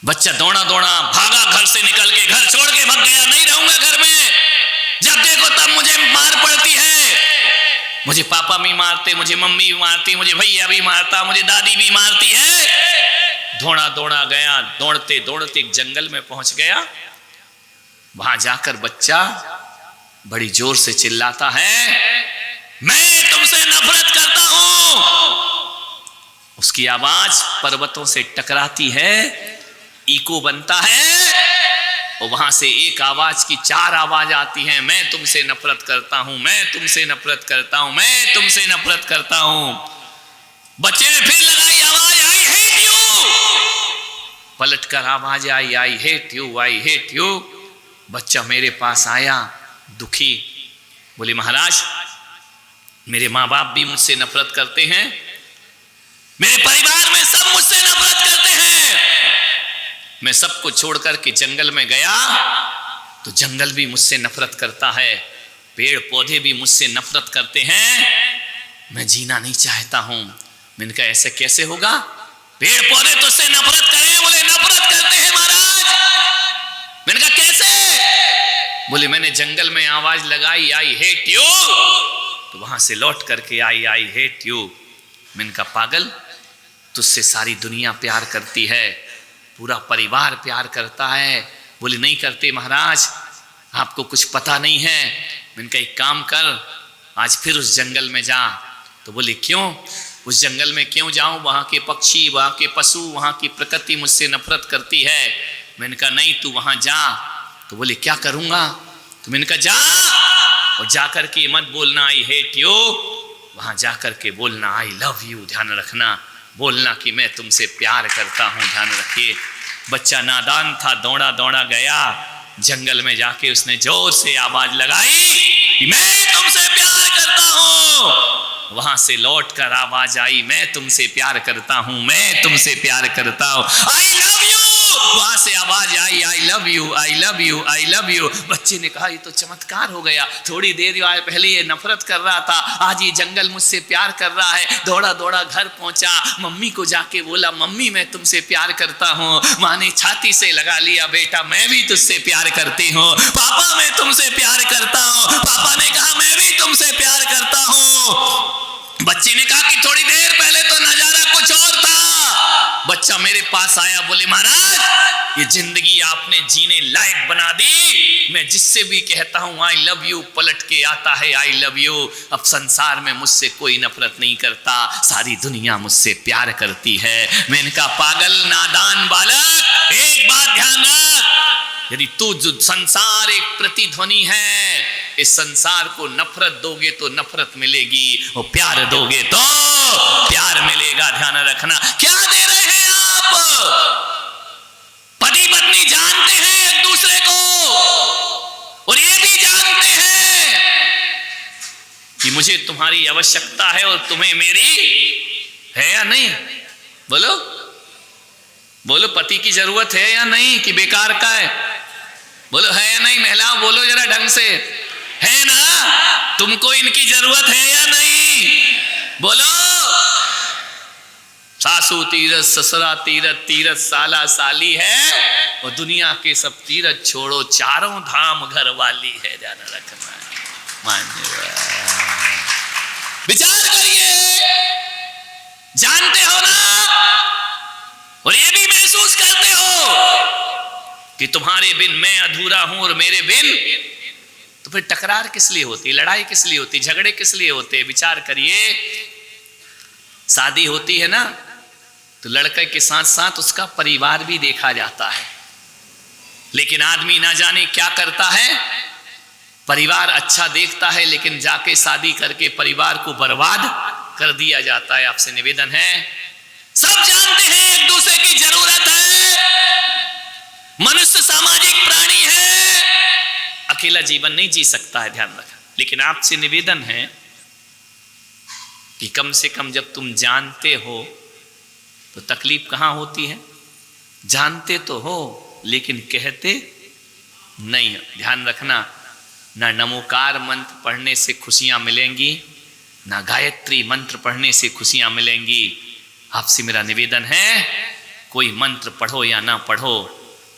बच्चा दौड़ा दौड़ा भागा, घर से निकल के घर छोड़ के भाग गया, नहीं रहूंगा घर में, जब देखो तब मुझे मार पड़ती है। मुझे पापा भी मारते, मुझे मम्मी भी मारती, मुझे भैया भी मारता, मुझे दादी भी मारती है। दौड़ा दौड़ा गया, दौड़ते दौड़ते एक जंगल में पहुंच गया। वहां जाकर बच्चा बड़ी जोर से चिल्लाता है, मैं तुमसे नफरत करता हूं। उसकी आवाज पर्वतों से टकराती है, इको बनता है, और वहां से एक आवाज की 4 आवाज आती हैं, मैं तुमसे नफरत करता हूं, मैं तुमसे नफरत करता हूं, मैं तुमसे नफरत करता हूं। बच्चे ने फिर लगाई आवाज, आई हेट यू। पलटकर आवाज आई, I hate you, I hate you. बच्चा मेरे पास आया दुखी, बोले महाराज मेरे माँ बाप भी मुझसे नफरत करते हैं, मेरे परिवार में सब मुझसे नफरत करते हैं। मैं सबको छोड़ करके जंगल में गया तो जंगल भी मुझसे नफरत करता है, पेड़ पौधे भी मुझसे नफरत करते हैं, मैं जीना नहीं चाहता हूं। मैंने कहा ऐसे कैसे होगा, पेड़ पौधे तुझसे नफरत करें? बोले नफरत करते हैं महाराज। मैंने कहा कैसे? बोले मैंने जंगल में आवाज लगाई, आई हेट यू, तो वहां से लौट करके आई हेट यू। मैंने कहा पागल, तुझसे सारी दुनिया प्यार करती है, पूरा परिवार प्यार करता है। बोले नहीं करते महाराज, आपको कुछ पता नहीं है। मैंने कहा एक काम कर, आज फिर उस जंगल में जा। तो बोले क्यों? उस जंगल में क्यों जाऊं? वहां के पक्षी, वहां के पशु, वहां की प्रकृति मुझसे नफरत करती है। मैंने कहा नहीं तू वहां जा। तो बोले क्या करूंगा? तो मैंने कहा जा, और जाकर के मत बोलना आई हेट यू, वहां जाकर के बोलना आई लव यू। ध्यान रखना, बोलना कि मैं तुमसे प्यार करता हूं, ध्यान रखिए। बच्चा नादान था, दौड़ा दौड़ा गया जंगल में, जाके उसने जोर से आवाज लगाई कि मैं तुमसे प्यार करता हूं। वहां से लौटकर आवाज आई, मैं तुमसे प्यार करता हूं, मैं तुमसे प्यार करता हूं, आई लव यू। वहां से आवाज आई, I love you, I love you, I love you. बच्चे ने कहा ये तो चमत्कार हो गया, थोड़ी देर पहले ये नफरत कर रहा था, आज ये जंगल मुझसे प्यार कर रहा है। दौड़ा दौड़ा घर पहुंचा, मम्मी को जाके बोला मम्मी मैं तुमसे प्यार करता हूं। माँ ने छाती से लगा लिया, बेटा मैं भी तुझसे प्यार करती हूँ। पापा मैं तुमसे प्यार करता हूँ। पापा ने कहा मैं भी तुमसे प्यार करता हूँ। बच्चे ने कहा कि थोड़ी देर पहले तो नजारा कुछ और था। बच्चा मेरे पास आया, बोले महाराज ये जिंदगी आपने जीने लायक बना दी, मैं जिससे भी कहता हूं आई लव यू पलट के आता है आई लव यू। अब संसार में मुझसे कोई नफरत नहीं करता, सारी दुनिया मुझसे प्यार करती है। मैंने कहा पागल नादान बालक, एक बात ध्यान रख, यदि तू जो संसार एक प्रतिध्वनि है, इस संसार को नफरत दोगे तो नफरत मिलेगी, और प्यार दोगे तो प्यार मिलेगा। ध्यान रखना, क्या दे रहे हैं आप? पति पत्नी जानते हैं एक दूसरे को, और ये भी जानते हैं कि मुझे तुम्हारी आवश्यकता है और तुम्हें मेरी है या नहीं? बोलो बोलो, पति की जरूरत है या नहीं कि बेकार का है? बोलो है या नहीं? महिलाओं बोलो जरा ढंग से, है ना? तुमको इनकी जरूरत है या नहीं? बोलो। सासू तीरथ, ससुरा तीरथ, तीरथ साला साली है, और दुनिया के सब तीरथ छोड़ो, चारों धाम घर वाली है। ध्यान रखना, विचार करिए, जानते हो ना, और ये भी महसूस करते हो कि तुम्हारे बिन मैं अधूरा हूं और मेरे बिन, तो फिर टकरार किस लिए होती, लड़ाई किस लिए होती, झगड़े किस लिए होते? विचार करिए, शादी होती है ना तो लड़के के साथ साथ उसका परिवार भी देखा जाता है, लेकिन आदमी ना जाने क्या करता है, परिवार अच्छा देखता है लेकिन जाके शादी करके परिवार को बर्बाद कर दिया जाता है। आपसे निवेदन है, सब जानते हैं एक दूसरे की जरूरत है, मनुष्य सामाजिक प्राणी है, अकेला जीवन नहीं जी सकता है, ध्यान रखना। लेकिन आपसे निवेदन है कि कम से कम जब तुम जानते हो तो तकलीफ कहां होती है? जानते तो हो लेकिन कहते नहीं। ध्यान रखना, ना नमोकार मंत्र पढ़ने से खुशियां मिलेंगी, ना गायत्री मंत्र पढ़ने से खुशियां मिलेंगी। आपसे मेरा निवेदन है, कोई मंत्र पढ़ो या ना पढ़ो,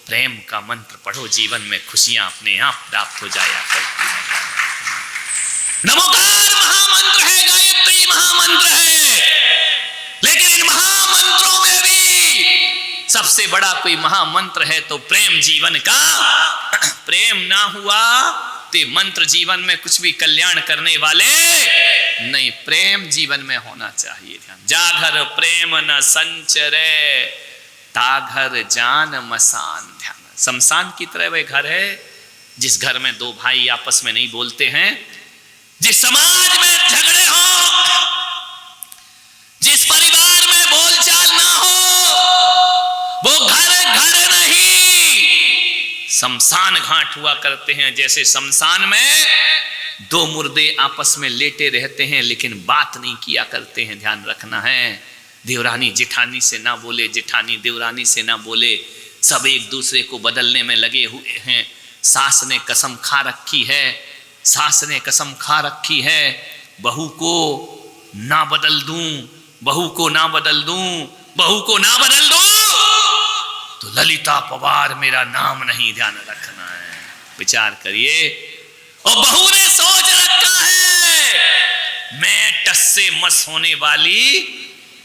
प्रेम का मंत्र पढ़ो, जीवन में खुशियां अपने आप प्राप्त हो जाया करती हैं। नमोकार महामंत्र है, गायत्री महामंत्र है, लेकिन इन महामंत्रों में भी सबसे बड़ा कोई महामंत्र है तो प्रेम जीवन का। प्रेम ना हुआ तो मंत्र जीवन में कुछ भी कल्याण करने वाले नहीं। प्रेम जीवन में होना चाहिए। ध्यान, जाघर प्रेम न संचरे, ताघर जान मसान। ध्यान शमशान की तरह वह घर है जिस घर में दो भाई आपस में नहीं बोलते हैं, जिस समाज में झगड़े हो, जिस परिवार में बोलचाल ना हो, वो घर घर नहीं, शमशान घाट हुआ करते हैं। जैसे शमशान में दो मुर्दे आपस में लेटे रहते हैं लेकिन बात नहीं किया करते हैं, ध्यान रखना है। देवरानी जेठानी से ना बोले, जेठानी देवरानी से ना बोले, सब एक दूसरे को बदलने में लगे हुए हैं। सास ने कसम खा रखी है, सास ने कसम खा रखी है, बहू को ना बदल दूं, बहू को ना बदल दूं, बहू को ना बदल दूं तो ललिता पवार मेरा नाम नहीं, ध्यान रखना है। विचार करिए। और बहू ने सोच रखा है मैं टस से मस होने वाली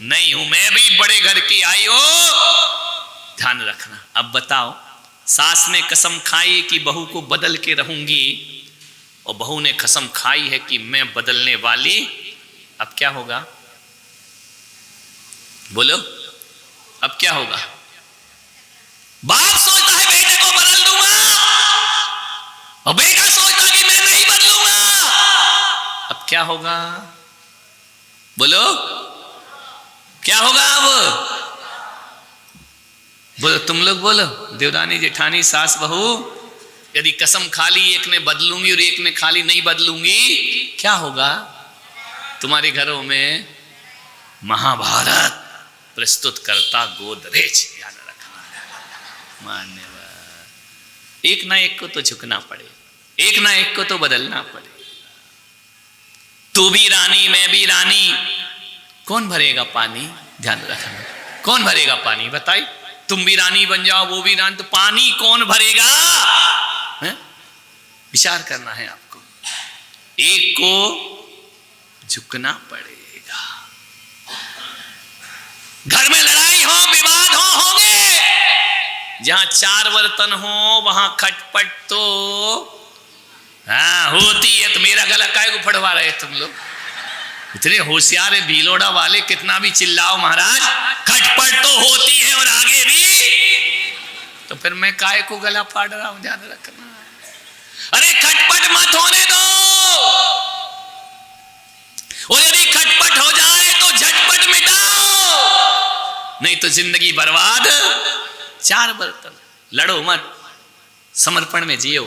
नहीं हूं, मैं भी बड़े घर की आई हूं, ध्यान रखना। अब बताओ, सास ने कसम खाई कि बहू को बदल के रहूंगी और बहू ने कसम खाई है कि मैं बदलने वाली, अब क्या होगा? बोलो, अब क्या होगा? बाप सोचता है बेटे को बदल दूंगा और बेटा सोचता कि मैं नहीं बदलूंगा, अब क्या होगा? बोलो, क्या होगा? अब बोलो, तुम लोग बोलो। देवरानी जेठानी सास बहू यदि कसम खा ली एक ने बदलूंगी और एक ने खाली नहीं बदलूंगी, क्या होगा? तुम्हारे घरों में महाभारत प्रस्तुत करता गोदरेज, ध्यान रखना। मान्यवर, एक ना एक को तो झुकना पड़े, एक ना एक को तो बदलना पड़े। तू भी रानी मैं भी रानी, कौन भरेगा पानी? ध्यान रखना, कौन भरेगा पानी? बताइए, तुम भी रानी बन जाओ वो भी रानी, तो पानी कौन भरेगा? है? विचार करना है आपको, एक को झुकना पड़ेगा। घर में लड़ाई हो विवाद होंगे, जहां चार बर्तन हो वहां खटपट तो होती है। तो मेरा गला काहे को फड़वा रहे तुम लोग? इतने होशियार है भीलोड़ा वाले, कितना भी चिल्लाओ महाराज, खटपट तो होती है और आगे भी, तो फिर मैं काहे को गला फाड़ रहा हूं? ध्यान रखना। अरे खटपट मत होने दो, और यदि खटपट हो जाए तो झटपट मिटाओ, नहीं तो जिंदगी बर्बाद। चार बर्तन, लड़ो मत, समर्पण में जियो,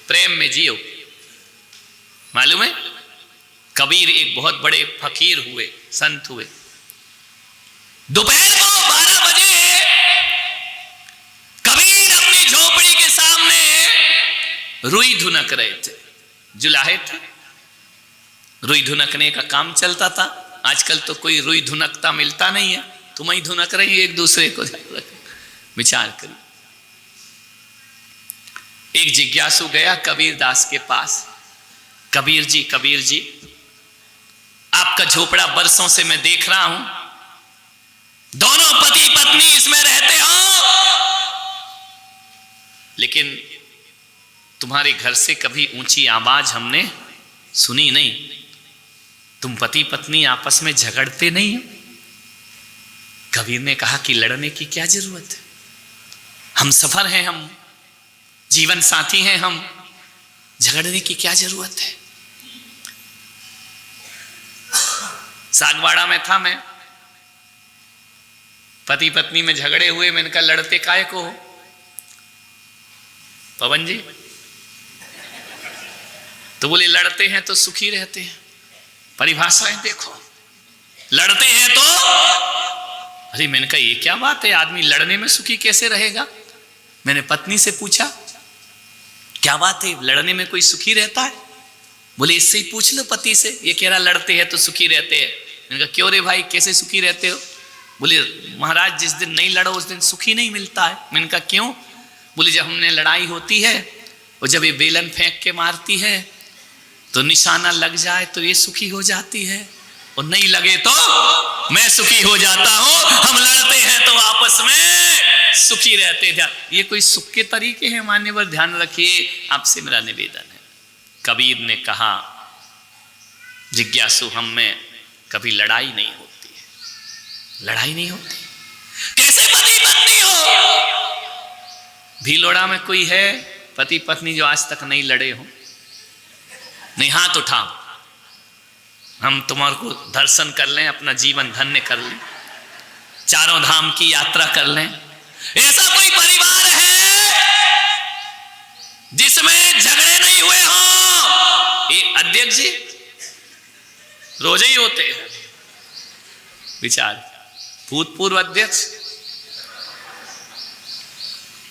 प्रेम में जियो। मालूम है, कबीर एक बहुत बड़े फकीर हुए, संत हुए। दोपहर को 12 बजे कबीर अपनी झोपड़ी के सामने रुई धुनक रहे थे, जुलाहे थे। रुई धुनकने का काम चलता था। आजकल तो कोई रुई धुनकता मिलता नहीं है, तुम ही धुनक रही एक दूसरे को। विचार करिए। एक जिज्ञासु गया कबीर दास के पास, कबीर जी, आपका झोपड़ा बरसों से मैं देख रहा हूं, दोनों पति पत्नी इसमें रहते हो, लेकिन तुम्हारे घर से कभी ऊंची आवाज हमने सुनी नहीं। तुम पति पत्नी आपस में झगड़ते नहीं हो? कबीर ने कहा कि लड़ने की क्या जरूरत है, हम सफर हैं, हम जीवन साथी हैं, हम झगड़ने की क्या जरूरत है? सागवाड़ा में था मैं, पति पत्नी में झगड़े हुए, मैंने कहा लड़ते काहे को हो पवन जी? तो बोले लड़ते हैं तो सुखी रहते हैं। परिभाषाएं देखो, लड़ते हैं तो, अरे मैंने कहा ये क्या बात है, आदमी लड़ने में सुखी कैसे रहेगा? मैंने पत्नी से पूछा क्या बात है, लड़ने में कोई सुखी रहता है? बोले इससे ही पूछ लो पति से, ये कह रहा लड़ते हैं तो सुखी रहते हैं। मैंने कहा क्यों रे भाई, कैसे सुखी रहते हो? बोले महाराज जिस दिन नहीं लड़ो उस दिन सुखी नहीं मिलता है। मैंने कहा क्यों? बोले जब हमने लड़ाई होती है और जब ये बेलन फेंक के मारती है तो निशाना लग जाए तो ये सुखी हो जाती है, और नहीं लगे तो मैं सुखी हो जाता हूं। हम लड़ते हैं तो आपस में सुखी रहते हैं। ये कोई सुख के तरीके हैं मान्यवर? ध्यान रखिए, आपसे मेरा निवेदन है। कबीर ने कहा जिज्ञासु, हम में कभी लड़ाई नहीं होती है। लड़ाई नहीं होती कैसे? पति पत्नी हो, भीलोड़ा में कोई है पति पत्नी जो आज तक नहीं लड़े हो? नहीं, हाथ उठाओ, हम तुम्हारे को दर्शन कर लें, अपना जीवन धन्य कर लें, चारों धाम की यात्रा कर लें। ऐसा कोई परिवार है जिसमें झगड़े नहीं हुए हो? ये अध्यक्ष जी रोज ही होते हैं विचार, भूतपूर्व अध्यक्ष,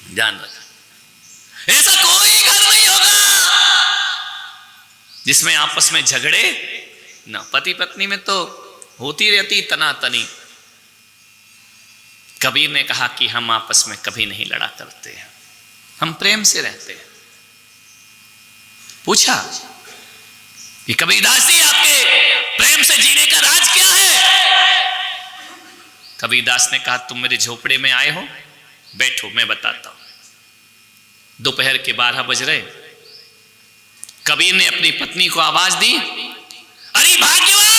ध्यान रखना। ऐसा कोई घर नहीं होगा जिसमें आपस में झगड़े ना। पति पत्नी में तो होती रहती तनातनी। कबीर ने कहा कि हम आपस में कभी नहीं लड़ा करते हैं, हम प्रेम से रहते हैं। पूछा कि कबीरदास जी आपके प्रेम से जीने का राज क्या है? कबीरदास ने कहा तुम मेरे झोपड़े में आए हो, बैठो मैं बताता हूं। दोपहर के 12 बज रहे, कबीर ने अपनी पत्नी को आवाज दी, अरे भाग्यवान,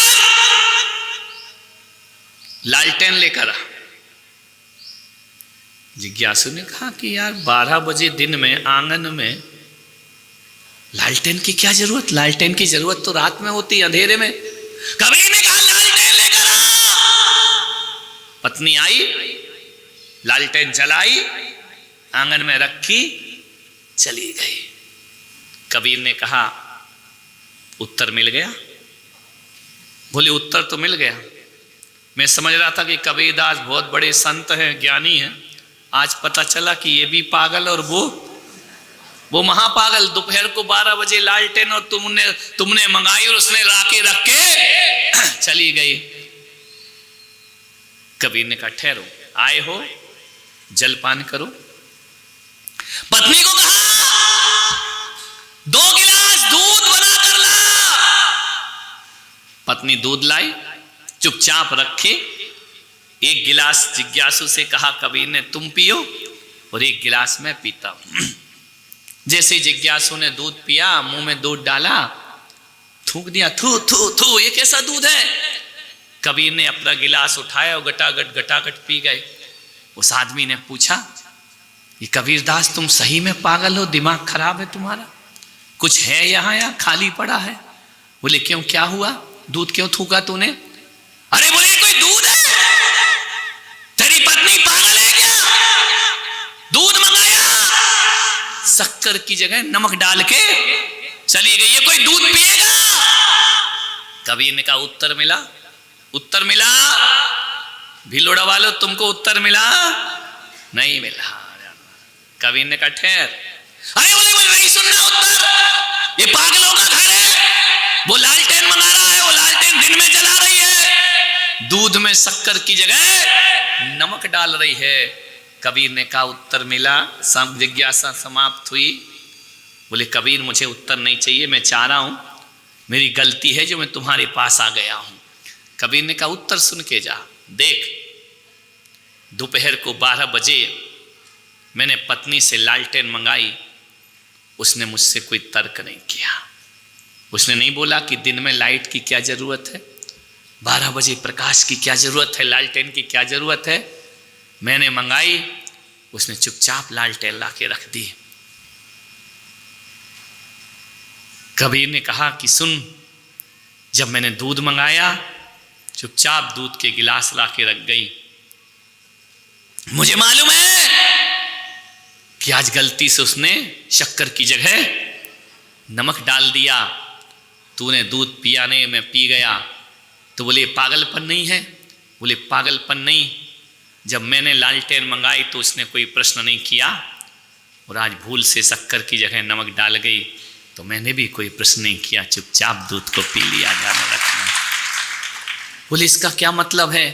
लालटेन लेकर आ। जिज्ञासु ने कहा कि यार 12 बजे दिन में आंगन में लालटेन की क्या जरूरत? लालटेन की जरूरत तो रात में होती है, अंधेरे में। कबीर ने कहा लालटेन लेकर आ। पत्नी आई, लालटेन जलाई, आंगन में रखी, चली गई। कबीर ने कहा उत्तर मिल गया? बोले उत्तर तो मिल गया। मैं समझ रहा था कि कबीरदास बहुत बड़े संत हैं, ज्ञानी हैं, आज पता चला कि ये भी पागल और वो महापागल। दोपहर को 12 बजे लालटेन और तुमने मंगाई और उसने लाके रख के चली गई। कबीर ने कहा ठहरो, आए हो जलपान करो। पत्नी को कहा 2 गिलास दूध बना कर ला। पत्नी दूध लाई, चुपचाप रखे। 1 गिलास जिज्ञासु से कहा कबीर ने तुम पियो और 1 गिलास मैं पीता हूं। जैसे जिज्ञासु ने दूध पिया, मुंह में दूध डाला, थूक दिया, थू थू थू, ये कैसा दूध है? कबीर ने अपना गिलास उठाया और गटागट पी गए। उस आदमी ने पूछा कि कबीरदास तुम सही में पागल हो, दिमाग खराब है तुम्हारा, कुछ है यहाँ या खाली पड़ा है? बोले क्यों, क्या हुआ? दूध क्यों थूका तूने? अरे बोले कोई दूध है? तेरी पत्नी पागल है क्या? दूध मंगाया, शक्कर की जगह नमक डाल के चली गई, ये कोई दूध पिएगा? कबीर ने कहा उत्तर मिला, उत्तर मिला। भिलोड़ा वालों तुमको उत्तर मिला? नहीं मिला। कबीर ने कहा ठहर। अरे बोले नहीं सुनना उत्तर, ये पागलों का घर है, वो लालटेन मंगा रहा है, वो लालटेन दिन में जला रही है, दूध में शक्कर की जगह नमक डाल रही है। कबीर ने कहा उत्तर मिला, जिज्ञासा समाप्त हुई। बोले कबीर मुझे उत्तर नहीं चाहिए, मैं चाह रहा हूं, मेरी गलती है जो मैं तुम्हारे पास आ गया हूं। कबीर ने कहा उत्तर सुन के जा। देख, दोपहर को 12 बजे मैंने पत्नी से लालटेन मंगाई, उसने मुझसे कोई तर्क नहीं किया। उसने नहीं बोला कि दिन में लाइट की क्या जरूरत है, 12 बजे प्रकाश की क्या जरूरत है, लालटेन की क्या जरूरत है। मैंने मंगाई, उसने चुपचाप लालटेन ला के रख दी। कबीर ने कहा कि सुन, जब मैंने दूध मंगाया चुपचाप दूध के गिलास ला के रख गई। मुझे मालूम है कि आज गलती से उसने शक्कर की जगह नमक डाल दिया, तूने दूध पिया नहीं, मैं पी गया। तो बोले पागलपन नहीं है? बोले पागलपन नहीं, जब मैंने लालटेन मंगाई तो उसने कोई प्रश्न नहीं किया, और आज भूल से शक्कर की जगह नमक डाल गई तो मैंने भी कोई प्रश्न नहीं किया, चुपचाप दूध को पी लिया। ध्यान रखना। बोले इसका क्या मतलब है?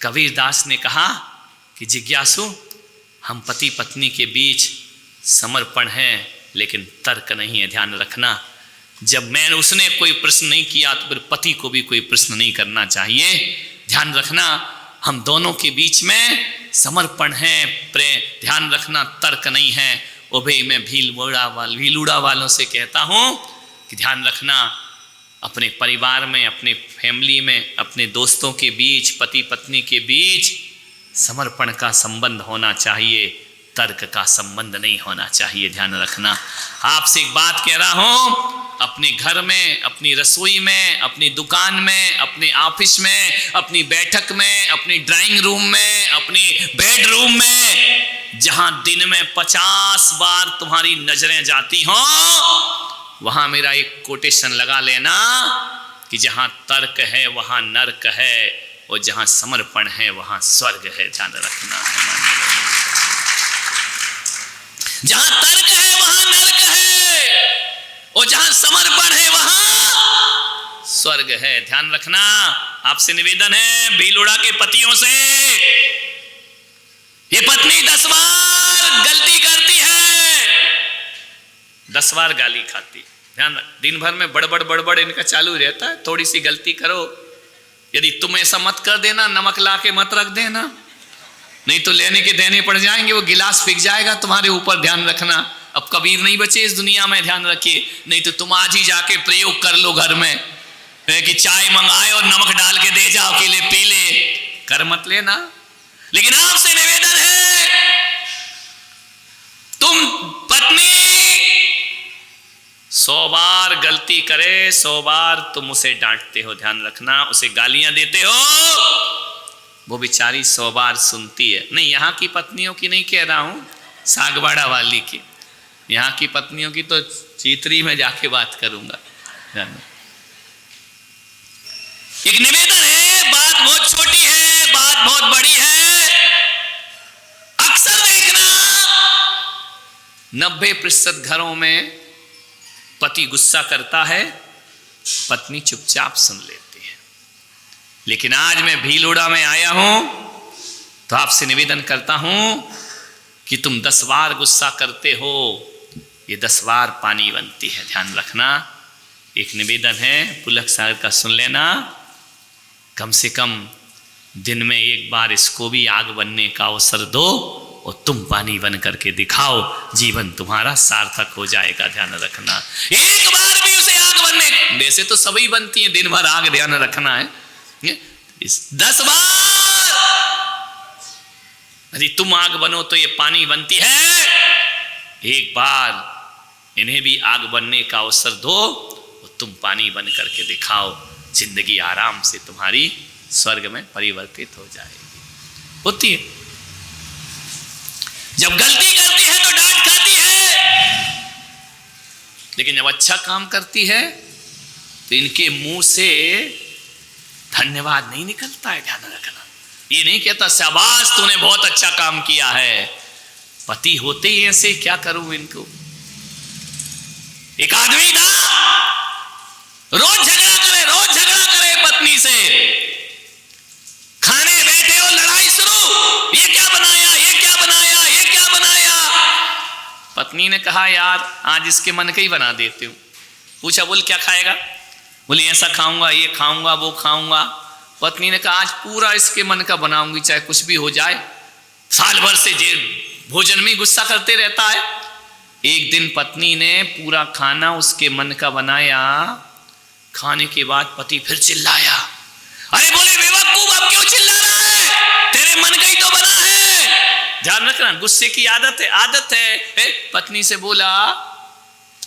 कबीरदास ने कहा कि जिज्ञासु, हम पति पत्नी के बीच समर्पण है लेकिन तर्क नहीं है। ध्यान रखना, जब मैंने उसने कोई प्रश्न नहीं किया तो फिर पति को भी कोई प्रश्न नहीं करना चाहिए। ध्यान रखना, हम दोनों के बीच में समर्पण है, प्रेम। ध्यान रखना, तर्क नहीं है। ओ भाई, मैं भीलूड़ा वालों से कहता हूं कि ध्यान रखना, अपने परिवार में, अपने फैमिली में, अपने दोस्तों के बीच, पति पत्नी के बीच समर्पण का संबंध होना चाहिए, तर्क का संबंध नहीं होना चाहिए, ध्यान रखना। आपसे एक बात कह रहा हूं, अपने घर में, अपनी रसोई में, अपनी दुकान में, अपने ऑफिस में, अपनी बैठक में, अपनी ड्राइंग रूम में, अपनी बेडरूम में, जहां दिन में 50 बार तुम्हारी नजरें जाती हो, वहां मेरा एक कोटेशन लगा लेना कि जहां तर्क है वहां नर्क है, और जहां समर्पण है वहां स्वर्ग है, ध्यान रखना। जहां तर्क है वहां नर्क है, और जहां समर्पण है वहां स्वर्ग है, ध्यान रखना। आपसे निवेदन है भीलुड़ा के पतियों से, ये पत्नी 10 बार गलती करती है, 10 बार गाली खाती, ध्यान रख। दिन भर में बड़बड़ इनका चालू रहता है, थोड़ी सी गलती करो, यदि तुम ऐसा मत कर देना, नमक ला के मत रख देना, नहीं तो लेने के देने पड़ जाएंगे, वो गिलास फेंक जाएगा तुम्हारे ऊपर, ध्यान रखना। अब कबीर नहीं बचे इस दुनिया में, ध्यान रखिए, नहीं तो तुम आज ही जाके प्रयोग कर लो घर में कि चाय मंगाए और नमक डाल के दे जाओ, अकेले पी ले, कर मत लेना। लेकिन आपसे निवेदन है, तुम पत्नी 100 बार गलती करे, 100 बार तुम उसे डांटते हो, ध्यान रखना, उसे गालियां देते हो, वो बेचारी 100 बार सुनती है। नहीं, यहाँ की पत्नियों की नहीं कह रहा हूं, सागवाड़ा वाली की, यहाँ की पत्नियों की तो चीतरी में जाके बात करूंगा। एक निवेदन है, बात बहुत छोटी है, बात बहुत बड़ी है। अक्सर देखना 90% घरों में पति गुस्सा करता है, पत्नी चुपचाप सुन लेती है। लेकिन आज मैं भीलुड़ा में आया हूं तो आपसे निवेदन करता हूं कि तुम 10 बार गुस्सा करते हो, ये 10 बार पानी बनती है, ध्यान रखना। एक निवेदन है पुलक सागर का, सुन लेना, कम से कम दिन में एक बार इसको भी आग बनने का अवसर दो और तुम पानी बन करके दिखाओ, जीवन तुम्हारा सार्थक हो जाएगा, ध्यान रखना। एक बार भी उसे आग बनने, वैसे तो सभी बनती है दिन भर आग, ध्यान रखना है, 10 बार यदि तुम आग बनो तो ये पानी बनती है, एक बार इन्हें भी आग बनने का अवसर दो और तुम पानी बन करके दिखाओ, जिंदगी आराम से तुम्हारी स्वर्ग में परिवर्तित हो जाएगी। होती है, जब गलती करती है तो डांट खाती है, लेकिन जब अच्छा काम करती है तो इनके मुंह से धन्यवाद नहीं निकलता है, ध्यान रखना। ये नहीं कहता शाबाश तूने बहुत अच्छा काम किया है, पति होते ही ऐसे, क्या करूं इनको। एक आदमी था, रोज झगड़ा करे पत्नी से, खाने बैठे हो लड़ाई शुरू, ये क्या बनाया, ये क्या बनाया, ये क्या बनाया। पत्नी ने कहा यार आज इसके मन का ही बना देती हूं। पूछा बोल क्या खाएगा, बोले ऐसा खाऊंगा, ये खाऊंगा, वो खाऊंगा। पत्नी ने कहा आज पूरा इसके मन का बनाऊंगी, चाहे कुछ भी हो जाए। साल भर से भोजन में गुस्सा करते रहता है। एक दिन पत्नी ने पूरा खाना उसके मन का बनाया, खाने के बाद पति फिर चिल्लाया, अरे बोले बेवकूफ अब क्यों चिल्ला रहा है, तेरे मन का ही तो बना है। ध्यान रखना, गुस्से की आदत है। पत्नी से बोला,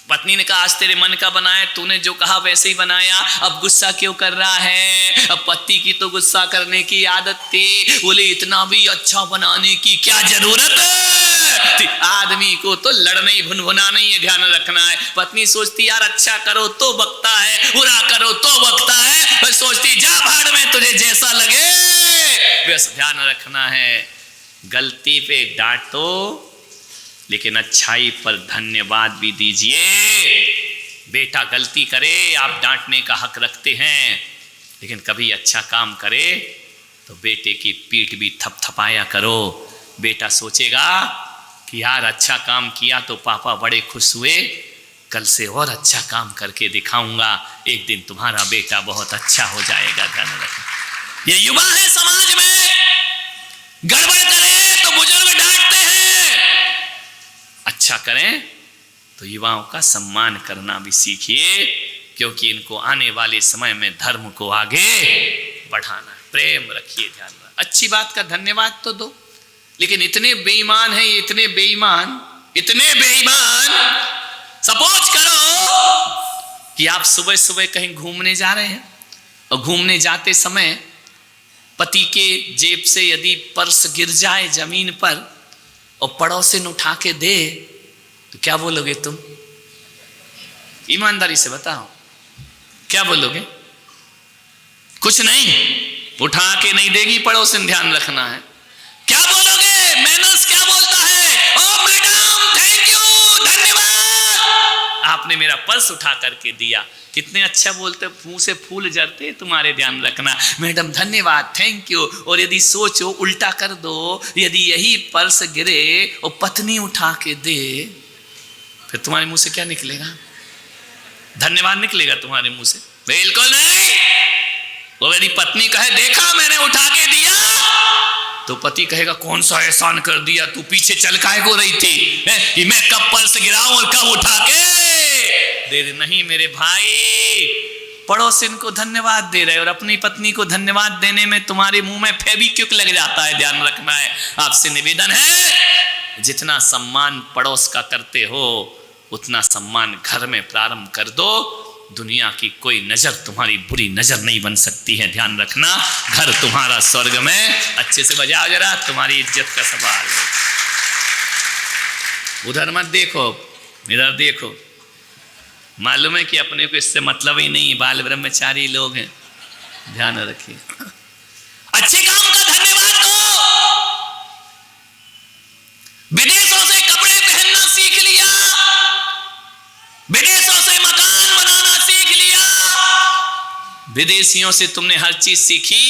पत्नी ने कहा आज तेरे मन का बनाया, तूने जो कहा वैसे ही बनाया, अब गुस्सा क्यों कर रहा है। अब पति की तो गुस्सा करने की आदत थी, बोले इतना भी अच्छा बनाने की क्या जरूरत है, आदमी को तो लड़ना ही भुनभुनाना ही है, ध्यान रखना है। पत्नी सोचती यार अच्छा करो तो बकता है, बुरा करो तो बकता है, फिर सोचती जा भाड़ में तुझे जैसा लगे। बस ध्यान रखना है, गलती पे डांटो लेकिन अच्छाई पर धन्यवाद भी दीजिए। बेटा गलती करे आप डांटने का हक रखते हैं, लेकिन कभी अच्छा काम करे तो बेटे की पीठ भी थपथपाया करो। बेटा सोचेगा कि यार अच्छा काम किया तो पापा बड़े खुश हुए, कल से और अच्छा काम करके दिखाऊंगा, एक दिन तुम्हारा बेटा बहुत अच्छा हो जाएगा। ध्यान रखना, ये युवा है समाज में, गड़बड़ करे तो बुजुर्ग डांटते हैं, अच्छा करें तो युवाओं का सम्मान करना भी सीखिए, क्योंकि इनको आने वाले समय में धर्म को आगे बढ़ाना। प्रेम रखिए, ध्यान रखिए, अच्छी बात का धन्यवाद तो दो। लेकिन इतने बेईमान हैं ये, इतने बेईमान, इतने बेईमान। सपोज करो कि आप सुबह सुबह कहीं घूमने जा रहे हैं और घूमने जाते समय पति के जेब से यदि पर्स गिर जाए जमीन पर और पड़ोसिन उठा के दे तो क्या बोलोगे तुम? ईमानदारी से बताओ, क्या बोलोगे? कुछ नहीं, उठा के नहीं देगी पड़ोसिन, ध्यान रखना है। क्या बोलोगे? मैनर्स क्या बोलता है? ओ मैडम थैंक यू, धन्यवाद, आपने मेरा पर्स उठा करके दिया। कितने अच्छा बोलते, मुंह से फूल झरते तुम्हारे, ध्यान रखना। मैडम धन्यवाद, थैंक यू। और यदि सोचो उल्टा कर दो, यदि यही पर्स गिरे और पत्नी उठा के दे, फिर तुम्हारे मुंह से क्या निकलेगा? धन्यवाद निकलेगा तुम्हारे मुंह से? बिल्कुल नहीं। और यदि पत्नी कहे देखा मैंने उठा के दिया, तो पति कहेगा कौन सा एहसान कर दिया, तू पीछे चल काहे को रही थी कि मैं कब पर्स गिराऊं और कब उठा के दे रहे? नहीं मेरे भाई, पड़ोसिन को धन्यवाद दे रहे और अपनी पत्नी को धन्यवाद देने में तुम्हारे मुंह में फेविक्विक लग जाता है, ध्यान रखना है। आपसे निवेदन है जितना सम्मान पड़ोस का करते हो उतना सम्मान घर में प्रारंभ कर दो। दुनिया की कोई नजर तुम्हारी बुरी नजर नहीं बन सकती है, ध्यान रखना। घर तुम्हारा स्वर्ग में। अच्छे से बजाओ जरा, तुम्हारी इज्जत का सवाल। उधर मत देखो, इधर देखो। मालूम है कि अपने को इससे मतलब ही नहीं, बाल ब्रह्मचारी लोग हैं, ध्यान रखिए। अच्छे काम का धन्यवाद दो। विदेशों से कपड़े पहनना सीख लिया, विदेशों से मकान बनाना सीख लिया, विदेशियों से तुमने हर चीज सीखी,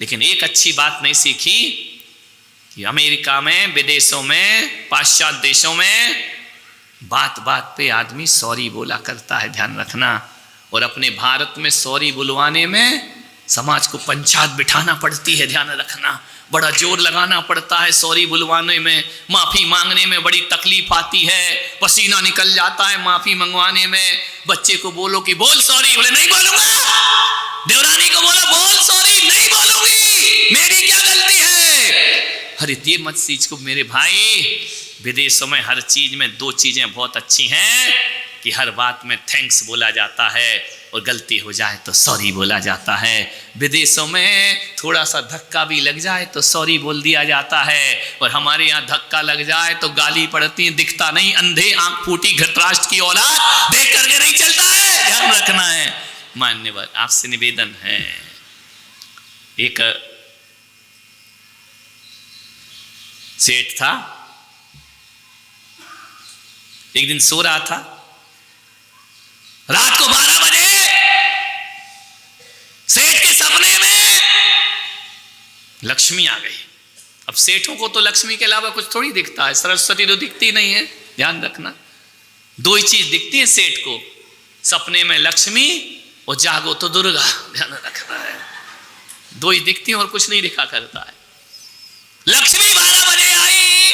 लेकिन एक अच्छी बात नहीं सीखी कि अमेरिका में, विदेशों में, पाश्चात्य देशों में बात बात पे आदमी सॉरी बोला करता है, ध्यान रखना। और अपने भारत में सॉरी बुलवाने में समाज को पंचायत बिठाना पड़ती है, ध्यान रखना। बड़ा जोर लगाना पड़ता है सॉरी बुलवाने में, माफी मांगने में बड़ी तकलीफ आती है, पसीना निकल जाता है माफी मंगवाने में। बच्चे को बोलो कि बोल सॉरी, बोले नहीं बोलूंगा। देवरानी को बोलो बोल सॉरी, नहीं बोलूंगी, मेरी क्या गलती है। अरे ये मत सीख मेरे भाई। विदेशों में हर चीज में दो चीजें बहुत अच्छी हैं कि हर बात में थैंक्स बोला जाता है और गलती हो जाए तो सॉरी बोला जाता है। विदेशों में थोड़ा सा धक्का भी लग जाए तो सॉरी बोल दिया जाता है, और हमारे यहाँ धक्का लग जाए तो गाली पड़ती है, दिखता नहीं, अंधे आंख फूटी धृतराष्ट्र की औलाद, देख करके नहीं चलता है, ध्यान रखना है। मान्यवर, आपसे निवेदन है, एक सेठ था, एक दिन सो रहा था, रात को 12 बजे सेठ के सपने में लक्ष्मी आ गई। अब सेठों को तो लक्ष्मी के अलावा कुछ थोड़ी दिखता है, सरस्वती तो दिखती नहीं है, ध्यान रखना। दो ही चीज दिखती है सेठ को, सपने में लक्ष्मी और जागो तो दुर्गा, ध्यान रखना है। दो ही दिखती है और कुछ नहीं दिखा करता है। लक्ष्मी 12 बजे आई,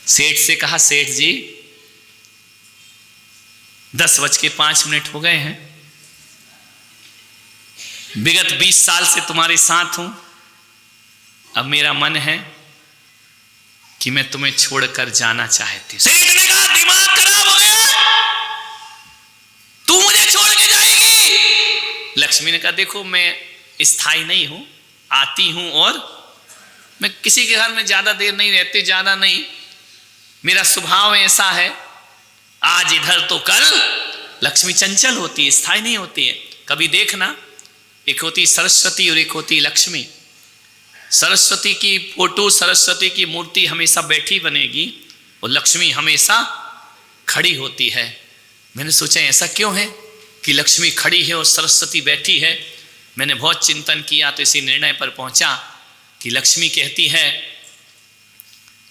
सेठ से कहा सेठ जी 10:05 हो गए हैं, विगत 20 साल से तुम्हारे साथ हूं, अब मेरा मन है कि मैं तुम्हें छोड़कर जाना चाहती हूं। सेठ ने कहा दिमाग खराब हो गया, तू मुझे छोड़ के जाएगी? लक्ष्मी ने कहा देखो मैं स्थायी नहीं हूं, आती हूं और मैं किसी के घर में ज्यादा देर नहीं रहती, ज्यादा नहीं, मेरा स्वभाव ऐसा है, आज इधर तो कल। लक्ष्मी चंचल होती है, स्थायी नहीं होती है। कभी देखना, एक होती सरस्वती और एक होती लक्ष्मी। सरस्वती की फोटो, सरस्वती की मूर्ति हमेशा बैठी बनेगी और लक्ष्मी हमेशा खड़ी होती है। मैंने सोचा ऐसा क्यों है कि लक्ष्मी खड़ी है और सरस्वती बैठी है। मैंने बहुत चिंतन किया तो इसी निर्णय पर पहुंचा कि लक्ष्मी कहती है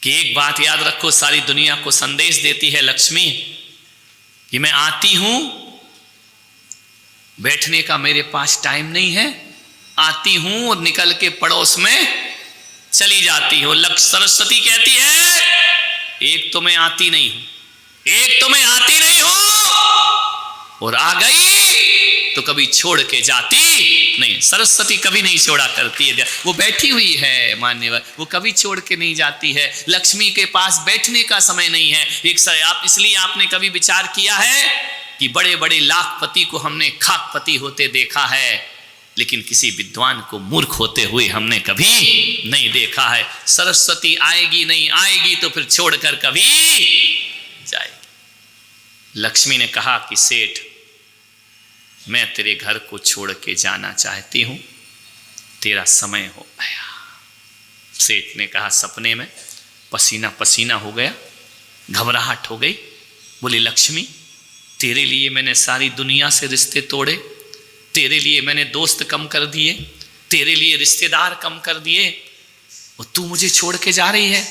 कि एक बात याद रखो, सारी दुनिया को संदेश देती है लक्ष्मी कि मैं आती हूं, बैठने का मेरे पास टाइम नहीं है, आती हूं और निकल के पड़ोस में चली जाती हूं। सरस्वती कहती है एक तो मैं आती नहीं हूं, एक तो मैं आती नहीं हूं, और आ गई तो कभी छोड़ के जाती नहीं। सरस्वती कभी नहीं छोड़ा करती है, वो बैठी हुई है मान्यवर, वो कभी छोड़ के नहीं जाती है। लक्ष्मी के पास बैठने का समय नहीं है। इसलिए आपने कभी विचार किया है कि बड़े बड़े लाखपति को हमने खाकपति होते देखा है, लेकिन किसी विद्वान को मूर्ख होते हुए हमने कभी नहीं देखा है। सरस्वती आएगी नहीं आएगी तो फिर छोड़कर कभी जाएगी। लक्ष्मी ने कहा कि सेठ, मैं तेरे घर को छोड़ के जाना चाहती हूं, तेरा समय हो गया। सेठ ने कहा, सपने में पसीना पसीना हो गया, घबराहट हो गई। बोली, लक्ष्मी, तेरे लिए मैंने सारी दुनिया से रिश्ते तोड़े, तेरे लिए मैंने दोस्त कम कर दिए, तेरे लिए रिश्तेदार कम कर दिए, और तू मुझे छोड़ के जा रही है।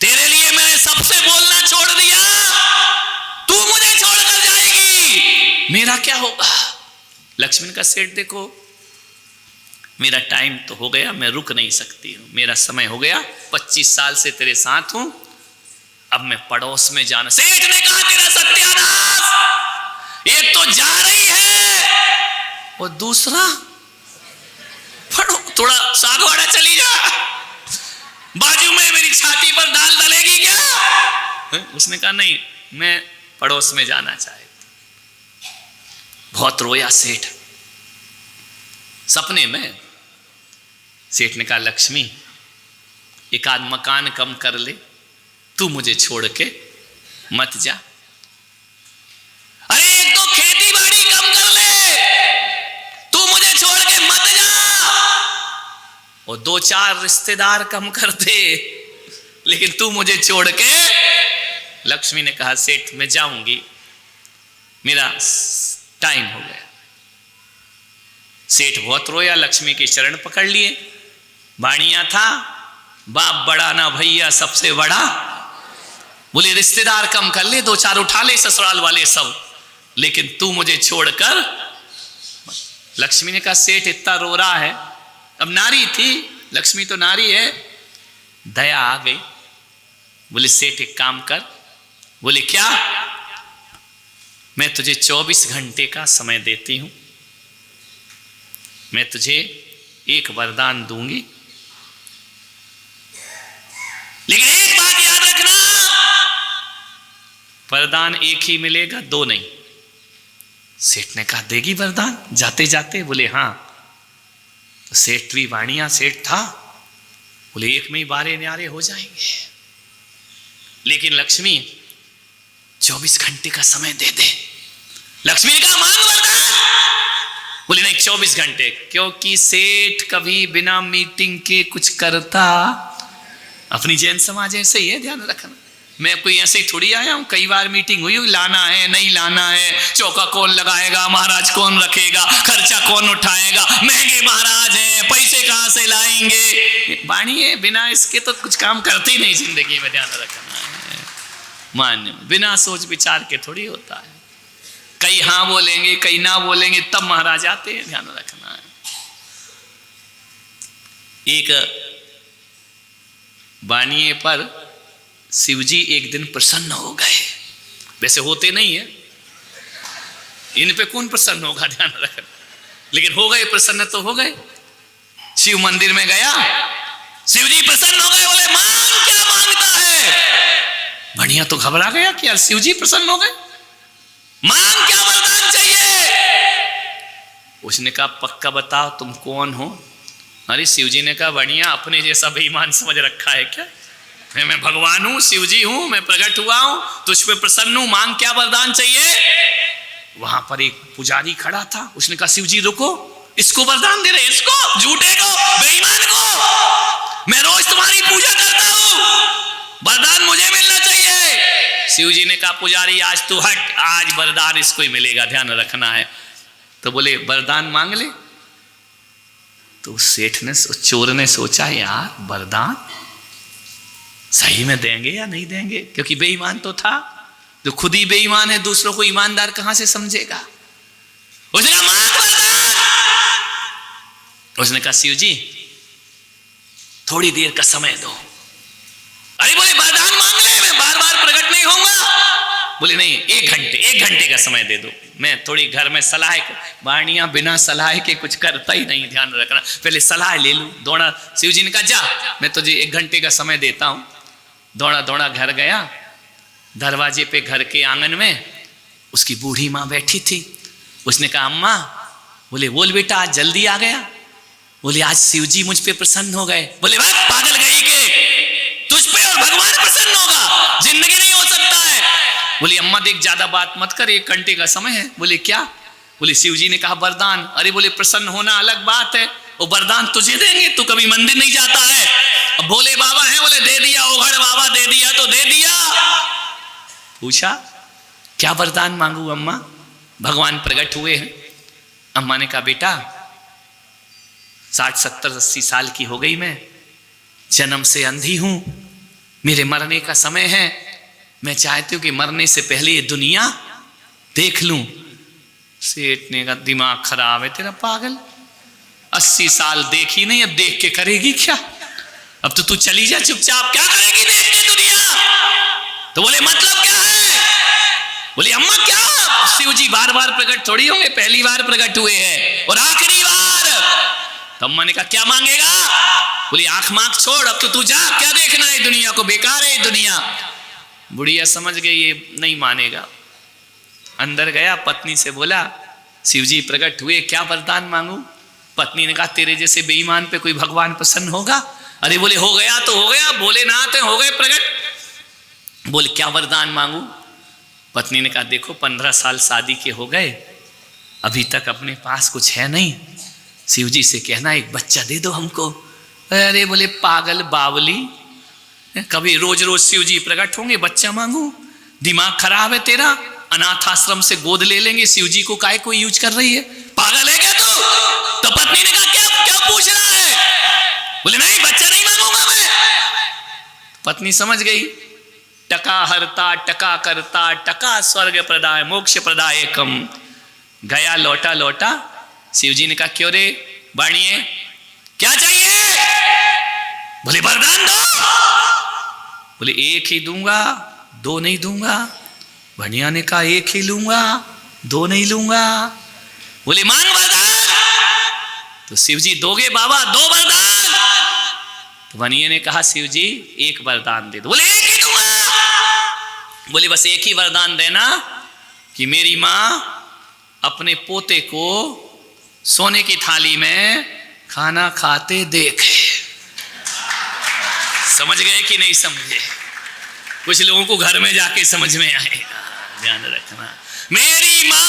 तेरे लिए मैंने सबसे बोलना छोड़ दिया, तू मुझे छोड़कर जाएगी, मेरा क्या होगा? लक्ष्मण का सेठ, देखो मेरा टाइम तो हो गया, मैं रुक नहीं सकती हूं, मेरा समय हो गया, 25 साल से तेरे साथ हूं, अब मैं पड़ोस में जाना। सेठ ने कहा, तेरा सत्यानाश, एक तो जा रही है और दूसरा पढ़ो, थोड़ा सागवाड़ा चली जा, बाजू में मेरी छाती पर दाल डलेगी क्या? उसने कहा, नहीं, मैं पड़ोस में जाना चाहती। बहुत रोया सेठ। सपने में सेठ ने कहा, लक्ष्मी, एक आध मकान कम कर ले, तू मुझे छोड़ के मत जा। अरे एक तो खेती बाड़ी कम कर ले, तू मुझे छोड़ के मत जा, और 2-4 रिश्तेदार कम कर दे, लेकिन तू मुझे छोड़ के। लक्ष्मी ने कहा, सेठ मैं जाऊंगी, मेरा टाइम हो गया। सेठ बहुत रोया, लक्ष्मी के चरण पकड़ लिए। बाणिया था, बाप बड़ा ना भैया सबसे बड़ा। बोले, रिश्तेदार कम कर ले, 2-4 उठा ले, ससुराल वाले सब, लेकिन तू मुझे छोड़कर। लक्ष्मी ने कहा, सेठ इतना रो रहा है। अब नारी थी, लक्ष्मी तो नारी है, दया आ गई। बोले, सेठ एक काम कर। बोले, क्या? मैं तुझे 24 घंटे का समय देती हूं, मैं तुझे एक वरदान दूंगी, लेकिन एक बात याद रखना, वरदान एक ही मिलेगा, 2 नहीं। सेठ ने कहा, देगी वरदान जाते जाते? बोले, हां। तो सेठ भी वाणिया सेठ था, बोले, एक में ही बारे न्यारे हो जाएंगे, लेकिन लक्ष्मी 24 घंटे का समय दे दे। लक्ष्मी ने कहा, मांग वरदान। बोले, नहीं, 24 घंटे, क्योंकि सेठ कभी बिना मीटिंग के कुछ करता। अपनी जैन समाज ऐसे ही है, ध्यान रखना। मैं कोई ऐसे ही थोड़ी आया हूं, कई बार मीटिंग हुई, लाना है नहीं लाना है, चौका कौन लगाएगा, महाराज कौन रखेगा, खर्चा कौन उठाएगा, महंगे महाराज हैं, पैसे कहां से लाएंगे। वाणी है, बिना इसके तो कुछ काम करते ही नहीं जिंदगी में, ध्यान रखना है। मान्य, बिना सोच विचार के थोड़ी होता है। कई हां बोलेंगे, कई ना बोलेंगे, तब महाराज आते हैं, ध्यान रखना है। एक बानिए पर शिवजी एक दिन प्रसन्न हो गए। वैसे होते नहीं है, इन पे कौन प्रसन्न होगा, ध्यान रखना, लेकिन हो गए, प्रसन्न तो हो गए। शिव मंदिर में गया, शिवजी प्रसन्न हो गए। बोले, मांग, क्या मांगता है? बढ़िया तो घबरा गया कि यार शिवजी प्रसन्न हो गए, मांग, क्या वरदान चाहिए? उसने कहा, पक्का बताओ तुम कौन हो? अरे शिवजी ने कहा, बढ़िया, अपने जैसा बेईमान समझ रखा है क्या? मैं भगवान हूं, शिवजी हूं, मैं प्रकट हुआ हूं, तुझ पे प्रसन्न हूं, मांग, क्या वरदान चाहिए? वहां पर एक पुजारी खड़ा था, उसने कहा, शिवजी रुको, इसको वरदान दे रहे, इसको, झूठे को, बेईमान को, मैं रोज तुम्हारी पूजा करता हूं, वरदान मुझे मिलना चाहिए। शिवजी ने कहा, पुजारी आज तू हट, आज वरदान इसको ही मिलेगा, ध्यान रखना है। तो बोले, वरदान मांग ले। तो सेठ ने, चोर ने सोचा, यार वरदान सही में देंगे या नहीं देंगे, क्योंकि बेईमान तो था, जो खुद ही बेईमान है दूसरों को ईमानदार कहां से समझेगा। उसने कहा, मांग वरदान। उसने कहा, शिवजी थोड़ी देर का समय दो। अरे बोले, वरदान मांग ले, मैं बार बार प्रकट नहीं होऊंगा। बोले, नहीं, 1 घंटे, 1 घंटे का समय दे दो, मैं थोड़ी घर में सलाह, वाणियां बिना सलाह के कुछ करता ही नहीं, ध्यान रखना, पहले सलाह ले लूं। दौड़ा, शिव जी ने कहा जा मैं तुझे 1 घंटे का समय देता हूं। दौड़ा दौड़ा घर गया, दरवाजे पे घर के आंगन में उसकी बूढ़ी माँ बैठी थी। उसने कहा अम्मा, बोले बोल बेटा आज जल्दी आ गया? बोले आज शिव जी मुझ पे प्रसन्न हो गए। बोले भाई पागल गई के, तुझ पे और भगवान प्रसन्न होगा, जिंदगी नहीं हो सकता है। बोली अम्मा देख ज्यादा बात मत कर, 1 घंटे का समय है। बोले क्या? बोले शिव जी ने कहा वरदान। अरे बोले प्रसन्न होना अलग बात है, वो वरदान तुझे देंगे, तू कभी मंदिर नहीं जाता है। अब भोले बाबा हैं, बोले दे दिया, ओघड़ बाबा दे दिया तो दे दिया। पूछा क्या वरदान मांगू अम्मा? भगवान प्रकट हुए हैं। अम्मा ने कहा बेटा 60, 70, 80 साल की हो गई, मैं जन्म से अंधी हूं, मेरे मरने का समय है, मैं चाहती हूं कि मरने से पहले ये दुनिया देख लूं। सेठ ने कहा दिमाग खराब है तेरा पागल, 80 साल देखी नहीं, अब देख के करेगी क्या? अब तो तू चली जा चुपचाप, क्या करेगी देख के दुनिया? तो बोले मतलब क्या है? बोले अम्मा क्या, शिव जी बार बार प्रकट थोड़ी होंगे, पहली बार प्रकट हुए हैं और आखिरी बार। तो अम्मा ने कहा क्या मांगेगा? बोले आंख मांग छोड़, अब तो तू जा, क्या देखना है दुनिया को, बेकार है दुनिया। बुढ़िया समझ गई ये नहीं मानेगा। अंदर गया, पत्नी से बोला शिव जी प्रकट हुए, क्या वरदान मांगू? पत्नी ने कहा तेरे जैसे बेईमान पे कोई भगवान प्रसन्न होगा? अरे बोले हो गया तो हो गया, भोलेनाथ हो गए प्रकट। बोले क्या वरदान मांगू? पत्नी ने कहा देखो 15 साल शादी के हो गए, अभी तक अपने पास कुछ है नहीं, शिव जी से कहना एक बच्चा दे दो हमको। अरे बोले पागल बावली, कभी रोज रोज शिव जी प्रकट होंगे बच्चा मांगू? दिमाग खराब है तेरा, अनाथ आश्रम से गोद ले लेंगे, शिव जी को काहे को यूज कर रही है, पागल है क्या तू? तो पत्नी ने कहा क्या क्या पूछ रहा है? बोले नहीं बच्चा नहीं मांगूंगा मैं। पत्नी समझ गई, टका हरता टका करता, टका स्वर्ग प्रदाय मोक्ष प्रदाय कम। गया लौटा लौटा, शिव जी ने कहा क्यों रे बाणिए क्या चाहिए? बोले वरदान दो। बोले 1 ही दूंगा, 2 नहीं दूंगा। बढ़िया ने कहा 1 ही लूंगा, 2 नहीं लूंगा। बोले मांग वरदान। तो शिव जी दोगे बाबा 2 वरदान। तो वनिये ने कहा शिव जी 1 वरदान दे दो। बोले 1 ही दूंगा। बोले बस 1 ही वरदान देना कि मेरी मां अपने पोते को सोने की थाली में खाना खाते देखे। समझ गए कि नहीं समझे? कुछ लोगों को घर में जाके समझ में आएगा, ध्यान रखना। मेरी मां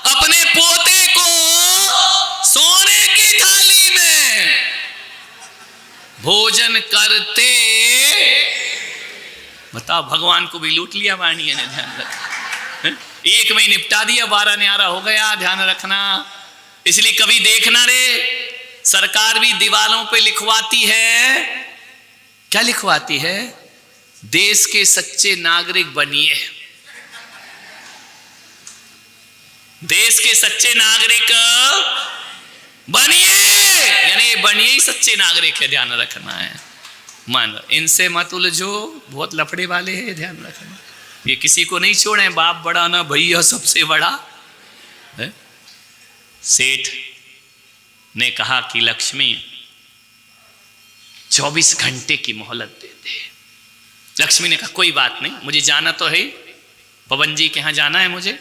अपने पोते को सोने की थाली में भोजन करते, बताओ भगवान को भी लूट लिया वाणी ने, ध्यान रखना। 1 में ही निपटा दिया, 12 न्यारा हो गया, ध्यान रखना। इसलिए कभी देखना रे, सरकार भी दीवारों पे लिखवाती है, क्या लिखवाती है? देश के सच्चे नागरिक बनिए। देश के सच्चे नागरिक बनिए, यानी बनिए ही सच्चे नागरिक है, ध्यान रखना है। मान इनसे मत उलझो, बहुत लफड़े वाले हैं, ध्यान रखना। ये किसी को नहीं छोड़े, बाप बड़ा ना भैया सबसे बड़ा है। सेठ ने कहा कि लक्ष्मी 24 घंटे की मोहलत दे दे। लक्ष्मी ने कहा कोई बात नहीं, मुझे जाना तो है, पवन जी के यहाँ जाना है मुझे,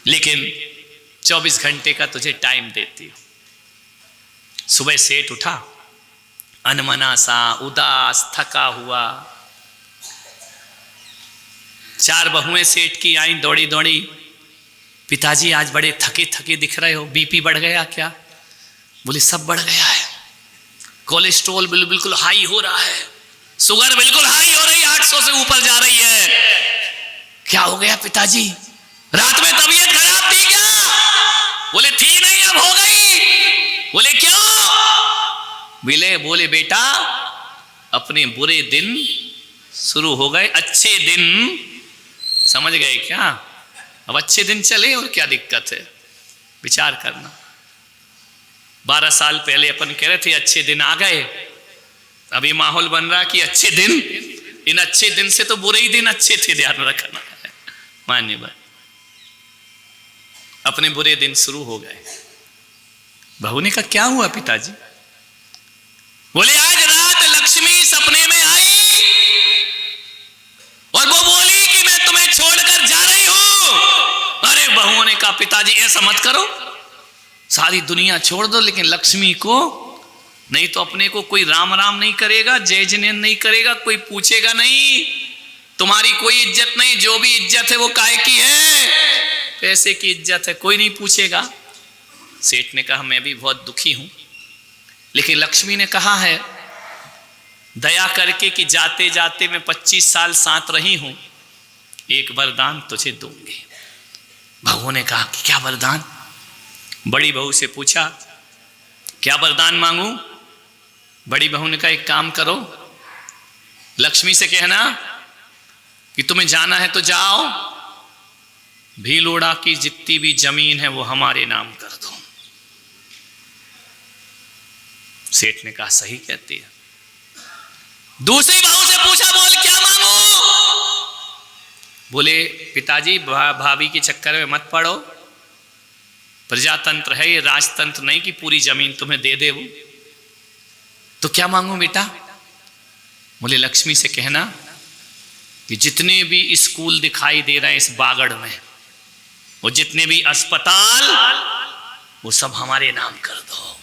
लेकिन 24 घंटे का तुझे टाइम देती हूं। सुबह सेठ उठा, अनमना सा, उदास, थका हुआ। 4 बहुएं सेठ की आई दौड़ी दौड़ी, पिताजी आज बड़े थके थके दिख रहे हो, बीपी बढ़ गया क्या? बोले सब बढ़ गया है, कोलेस्ट्रॉल बिल्कुल हाई हो रहा है, शुगर बिल्कुल हाई हो रही है, 800 से ऊपर जा रही है। क्या हो गया पिताजी? रात में तबीयत खराब थी क्या? बोले थी नहीं, अब हो गई। बोले क्यों? बोले बेटा अपने बुरे दिन शुरू हो गए, अच्छे दिन समझ गए क्या? अब अच्छे दिन चले और क्या दिक्कत है, विचार करना। 12 साल पहले अपन कह रहे थे अच्छे दिन आ गए, अभी माहौल बन रहा कि अच्छे दिन, इन अच्छे दिन से तो बुरे ही दिन अच्छे थे, ध्यान रखना है। मान्य बात। अपने बुरे दिन शुरू हो गए। बहू ने कहा क्या हुआ पिताजी? बोले आज रात लक्ष्मी सपने में आई और वो बोली कि मैं तुम्हें छोड़कर जा रही हूं। अरे बहू ने कहा पिताजी ऐसा मत करो, सारी दुनिया छोड़ दो लेकिन लक्ष्मी को नहीं, तो अपने को कोई राम राम नहीं करेगा, जय जय नहीं करेगा, कोई पूछेगा नहीं, तुम्हारी कोई इज्जत नहीं, जो भी इज्जत है वो काहे की है? पैसे की इज्जत है, कोई नहीं पूछेगा। सेठ ने कहा मैं भी बहुत दुखी हूं, लेकिन लक्ष्मी ने कहा है दया करके कि जाते जाते मैं 25 साल साथ रही हूं, एक वरदान तुझे दूंगी। बहू ने कहा कि क्या वरदान? बड़ी बहू से पूछा क्या वरदान मांगू? बड़ी बहू ने कहा एक काम करो, लक्ष्मी से कहना कि तुम्हें जाना है तो जाओ, भीलोड़ा की जितनी भी जमीन है वो हमारे नाम कर दो। सेठ ने कहा सही कहती है। दूसरी बहू से पूछा बोल क्या मांगू? बोले पिताजी भाभी के चक्कर में मत पड़ो, प्रजातंत्र है ये, राजतंत्र नहीं कि पूरी जमीन तुम्हें दे दे वो। तो क्या मांगू बेटा? बोले लक्ष्मी से कहना कि जितने भी स्कूल दिखाई दे रहे हैं इस बागड़ में, वो जितने भी अस्पताल, वो सब हमारे नाम कर दो,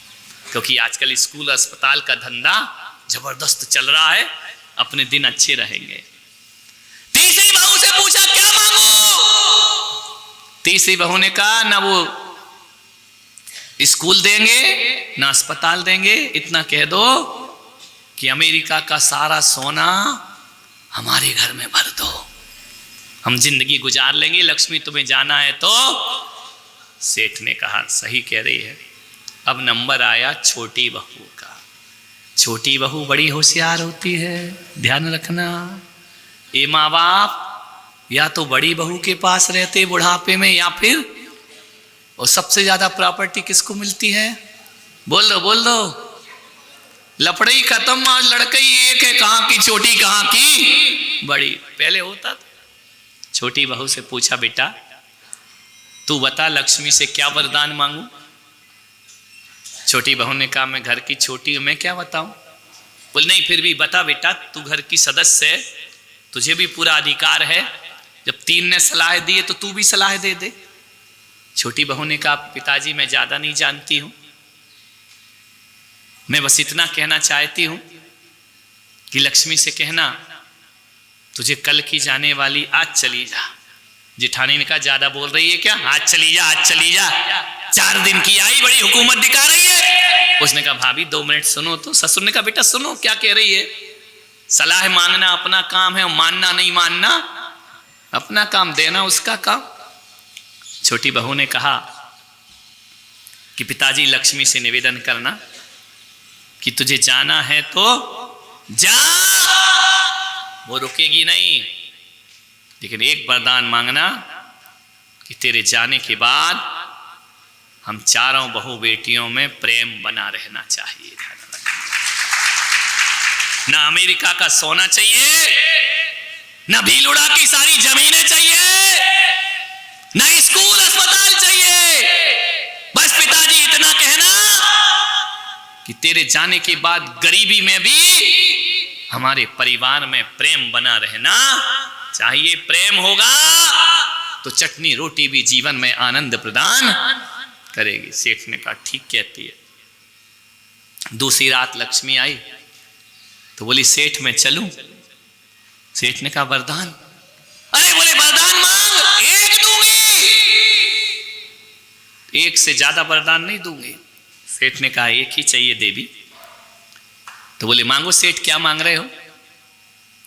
क्योंकि आजकल स्कूल अस्पताल का धंधा जबरदस्त चल रहा है, अपने दिन अच्छे रहेंगे। तीसरी बहू से पूछा क्या मांगू? तीसरी बहू ने कहा ना वो स्कूल देंगे ना अस्पताल देंगे, इतना कह दो कि अमेरिका का सारा सोना हमारे घर में भर दो, हम जिंदगी गुजार लेंगे, लक्ष्मी तुम्हें जाना है तो। सेठ ने कहा सही कह रही है। अब नंबर आया छोटी बहू का। छोटी बहू बड़ी होशियार होती है, ध्यान रखना। ये माँ बाप या तो बड़ी बहू के पास रहते बुढ़ापे में, या फिर, और सबसे ज्यादा प्रॉपर्टी किसको मिलती है? बोल दो बोल दो। लफड़ई खत्म, आज लड़कई एक है, कहां की छोटी कहां की बड़ी, पहले होता था। छोटी बहू से पूछा बेटा तू बता लक्ष्मी से क्या वरदान मांगू? छोटी बहू ने कहा मैं घर की छोटी हूं, मैं क्या बताऊं? बोल नहीं फिर भी बता बेटा, तू घर की सदस्य है, तुझे भी पूरा अधिकार है, जब 3 ने सलाह दी है तो तू भी सलाह दे दे। छोटी बहू ने कहा पिताजी मैं ज्यादा नहीं जानती हूं, मैं बस इतना कहना चाहती हूं कि लक्ष्मी से कहना तुझे कल की जाने वाली आज चली जा। जेठानी ने कहा ज्यादा बोल रही है क्या? आज चली जा, आज चली जा, 4 दिन की आई, बड़ी हुकूमत दिखा रही है। उसने कहा भाभी 2 मिनट सुनो तो। ससुर ने कहा बेटा सुनो क्या कह रही है, सलाह मांगना अपना काम है, और मानना नहीं मानना अपना काम, देना उसका काम। छोटी बहू ने कहा कि पिताजी लक्ष्मी से निवेदन करना कि तुझे जाना है तो जा, वो रुकेगी नहीं, लेकिन एक वरदान मांगना कि तेरे जाने के बाद हम चारों बहू बेटियों में प्रेम बना रहना चाहिए। ना अमेरिका का सोना चाहिए, ना भीलुड़ा की सारी जमीनें चाहिए, ना स्कूल अस्पताल चाहिए। बस पिताजी इतना कहना कि तेरे जाने के बाद गरीबी में भी हमारे परिवार में प्रेम बना रहना चाहिए। प्रेम होगा तो चटनी रोटी भी जीवन में आनंद प्रदान करेगी। सेठ ने कहा ठीक कहती है। दूसरी रात लक्ष्मी आई तो बोली सेठ मैं चलूं? सेठ ने कहा वरदान? अरे बोले वरदान मांग, एक दूंगी, एक से ज्यादा वरदान नहीं दूंगी। सेठ ने कहा एक ही चाहिए देवी। तो बोले मांगो सेठ क्या मांग रहे हो?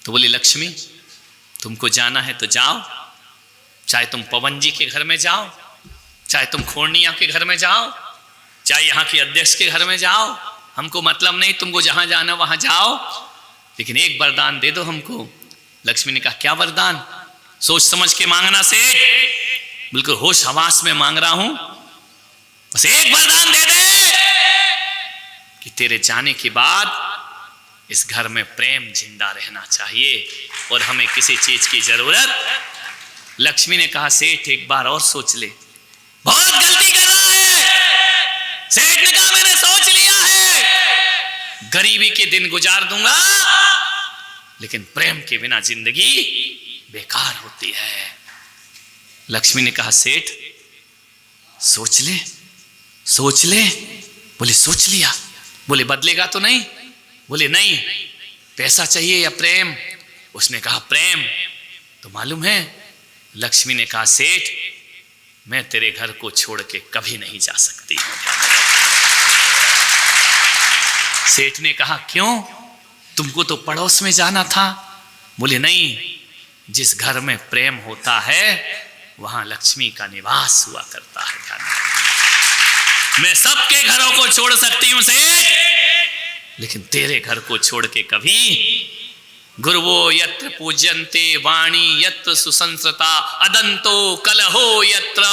तो बोले लक्ष्मी तुमको जाना है तो जाओ, चाहे तुम पवन जी के घर में जाओ, चाहे तुम खोरनिया के घर में जाओ, चाहे यहाँ के अध्यक्ष के घर में जाओ, हमको मतलब नहीं, तुमको जहां जाना वहां जाओ, लेकिन एक वरदान दे दो हमको। लक्ष्मी ने कहा क्या वरदान? सोच समझ के मांगना सेठ, बिल्कुल होश हवास में मांग रहा हूं, बस एक वरदान दे दे कि तेरे जाने के बाद इस घर में प्रेम जिंदा रहना चाहिए और हमें किसी चीज की जरूरत लक्ष्मी ने कहा सेठ एक बार और सोच ले, बहुत गलती कर रहा है। सेठ ने कहा मैंने सोच लिया है, गरीबी के दिन गुजार दूंगा, लेकिन प्रेम के बिना जिंदगी बेकार होती है। लक्ष्मी ने कहा सेठ सोच ले, सोच ले। बोले सोच लिया। बोले बदलेगा तो नहीं? बोले नहीं। पैसा चाहिए या प्रेम? उसने कहा प्रेम। तो मालूम है, लक्ष्मी ने कहा सेठ मैं तेरे घर को छोड़ के कभी नहीं जा सकती। सेठ ने कहा क्यों? तुमको तो पड़ोस में जाना था। बोले नहीं, जिस घर में प्रेम होता है वहां लक्ष्मी का निवास हुआ करता है। मैं सबके घरों को छोड़ सकती हूं सेठ, लेकिन तेरे घर को छोड़ के कभी। गुरुवो यत्र पूज्यन्ते वाणी यत्र सुसंस्कृता अदंतो कलहो यत्र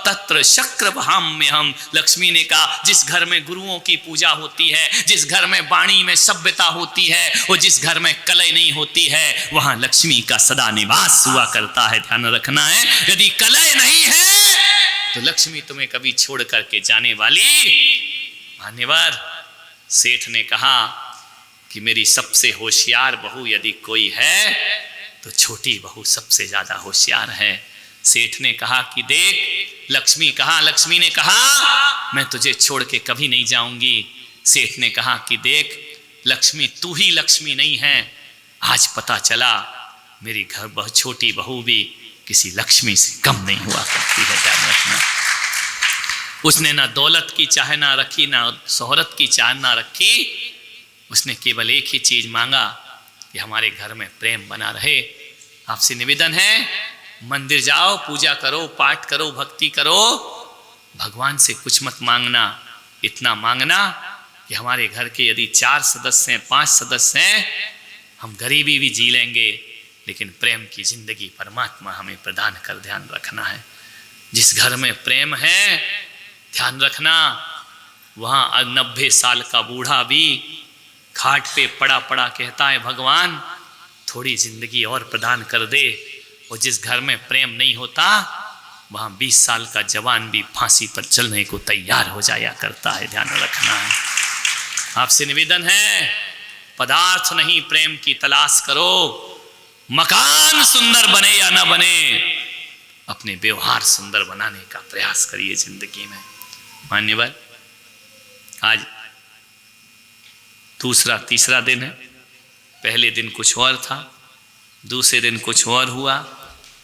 तत्र शक्रवहाम्यहम्। लक्ष्मी ने कहा जिस घर में गुरुओं की पूजा होती है, जिस घर में वाणी में सभ्यता होती है और जिस घर में कलह नहीं होती है वहां लक्ष्मी का सदा निवास हुआ करता है। ध्यान रखना है, यदि कलह नहीं है तो लक्ष्मी तुम्हें कभी छोड़ करके जाने वाली। मान्यवर सेठ ने कहा कि मेरी सबसे होशियार बहू यदि कोई है तो छोटी बहू सबसे ज्यादा होशियार है। सेठ ने कहा कि देख, लक्ष्मी ने कहा मैं तुझे छोड़ के कभी नहीं जाऊंगी। सेठ ने कहा कि देख लक्ष्मी तू ही लक्ष्मी नहीं है, आज पता चला मेरी घर बहुत छोटी बहू भी किसी लक्ष्मी से कम नहीं हुआ करती है। ध्यान रखना, उसने ना दौलत की चाह ना रखी, ना शोहरत की चाह ना रखी। उसने केवल एक ही चीज मांगा कि हमारे घर में प्रेम बना रहे। आपसे निवेदन है, मंदिर जाओ, पूजा करो, पाठ करो, भक्ति करो, भगवान से कुछ मत मांगना। इतना मांगना कि हमारे घर के यदि 4 सदस्य हैं, 5 सदस्य हैं, हम गरीबी भी जी लेंगे, लेकिन प्रेम की जिंदगी परमात्मा हमें प्रदान कर। ध्यान रखना है, जिस घर में प्रेम है, ध्यान रखना, वहां 90 साल का बूढ़ा भी खाट पे पड़ा पड़ा कहता है भगवान थोड़ी जिंदगी और प्रदान कर दे। और जिस घर में प्रेम नहीं होता वहां 20 साल का जवान भी फांसी पर चलने को तैयार हो जाया करता है। ध्यान रखना है, आपसे निवेदन है, पदार्थ नहीं प्रेम की तलाश करो। मकान सुंदर बने या ना बने, अपने व्यवहार सुंदर बनाने का प्रयास करिए जिंदगी में। मान्यवर आज दूसरा तीसरा दिन है। पहले दिन कुछ और था, दूसरे दिन कुछ और हुआ,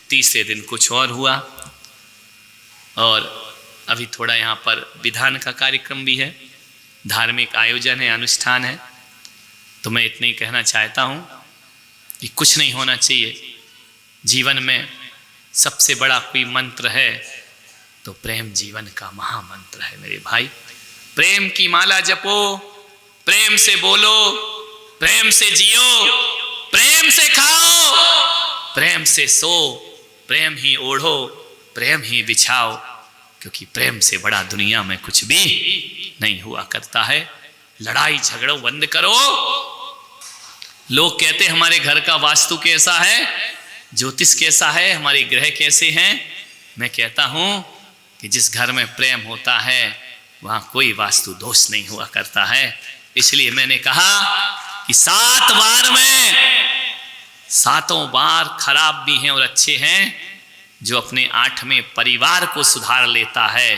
तीसरे दिन कुछ और हुआ, और अभी थोड़ा यहाँ पर विधान का कार्यक्रम भी है, धार्मिक आयोजन है, अनुष्ठान है। तो मैं इतना ही कहना चाहता हूँ कि कुछ नहीं होना चाहिए जीवन में। सबसे बड़ा कोई मंत्र है तो प्रेम जीवन का महामंत्र है मेरे भाई। प्रेम की माला जपो, प्रेम से बोलो, प्रेम से जियो, प्रेम से खाओ, प्रेम से सो, प्रेम ही ओढ़ो, प्रेम ही बिछाओ, क्योंकि प्रेम से बड़ा दुनिया में कुछ भी नहीं हुआ करता है। लड़ाई झगड़ों बंद करो। लोग कहते हमारे घर का वास्तु कैसा है, ज्योतिष कैसा है, हमारे ग्रह कैसे हैं। मैं कहता हूं कि जिस घर में प्रेम होता है वहां कोई वास्तु दोष नहीं हुआ करता है। इसलिए मैंने कहा कि 7 बार में 7 बार खराब भी हैं और अच्छे हैं। जो अपने 8वें परिवार को सुधार लेता है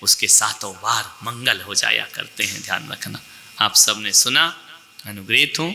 उसके 7 बार मंगल हो जाया करते हैं। ध्यान रखना। आप सबने सुना, अनुग्रहित हूं।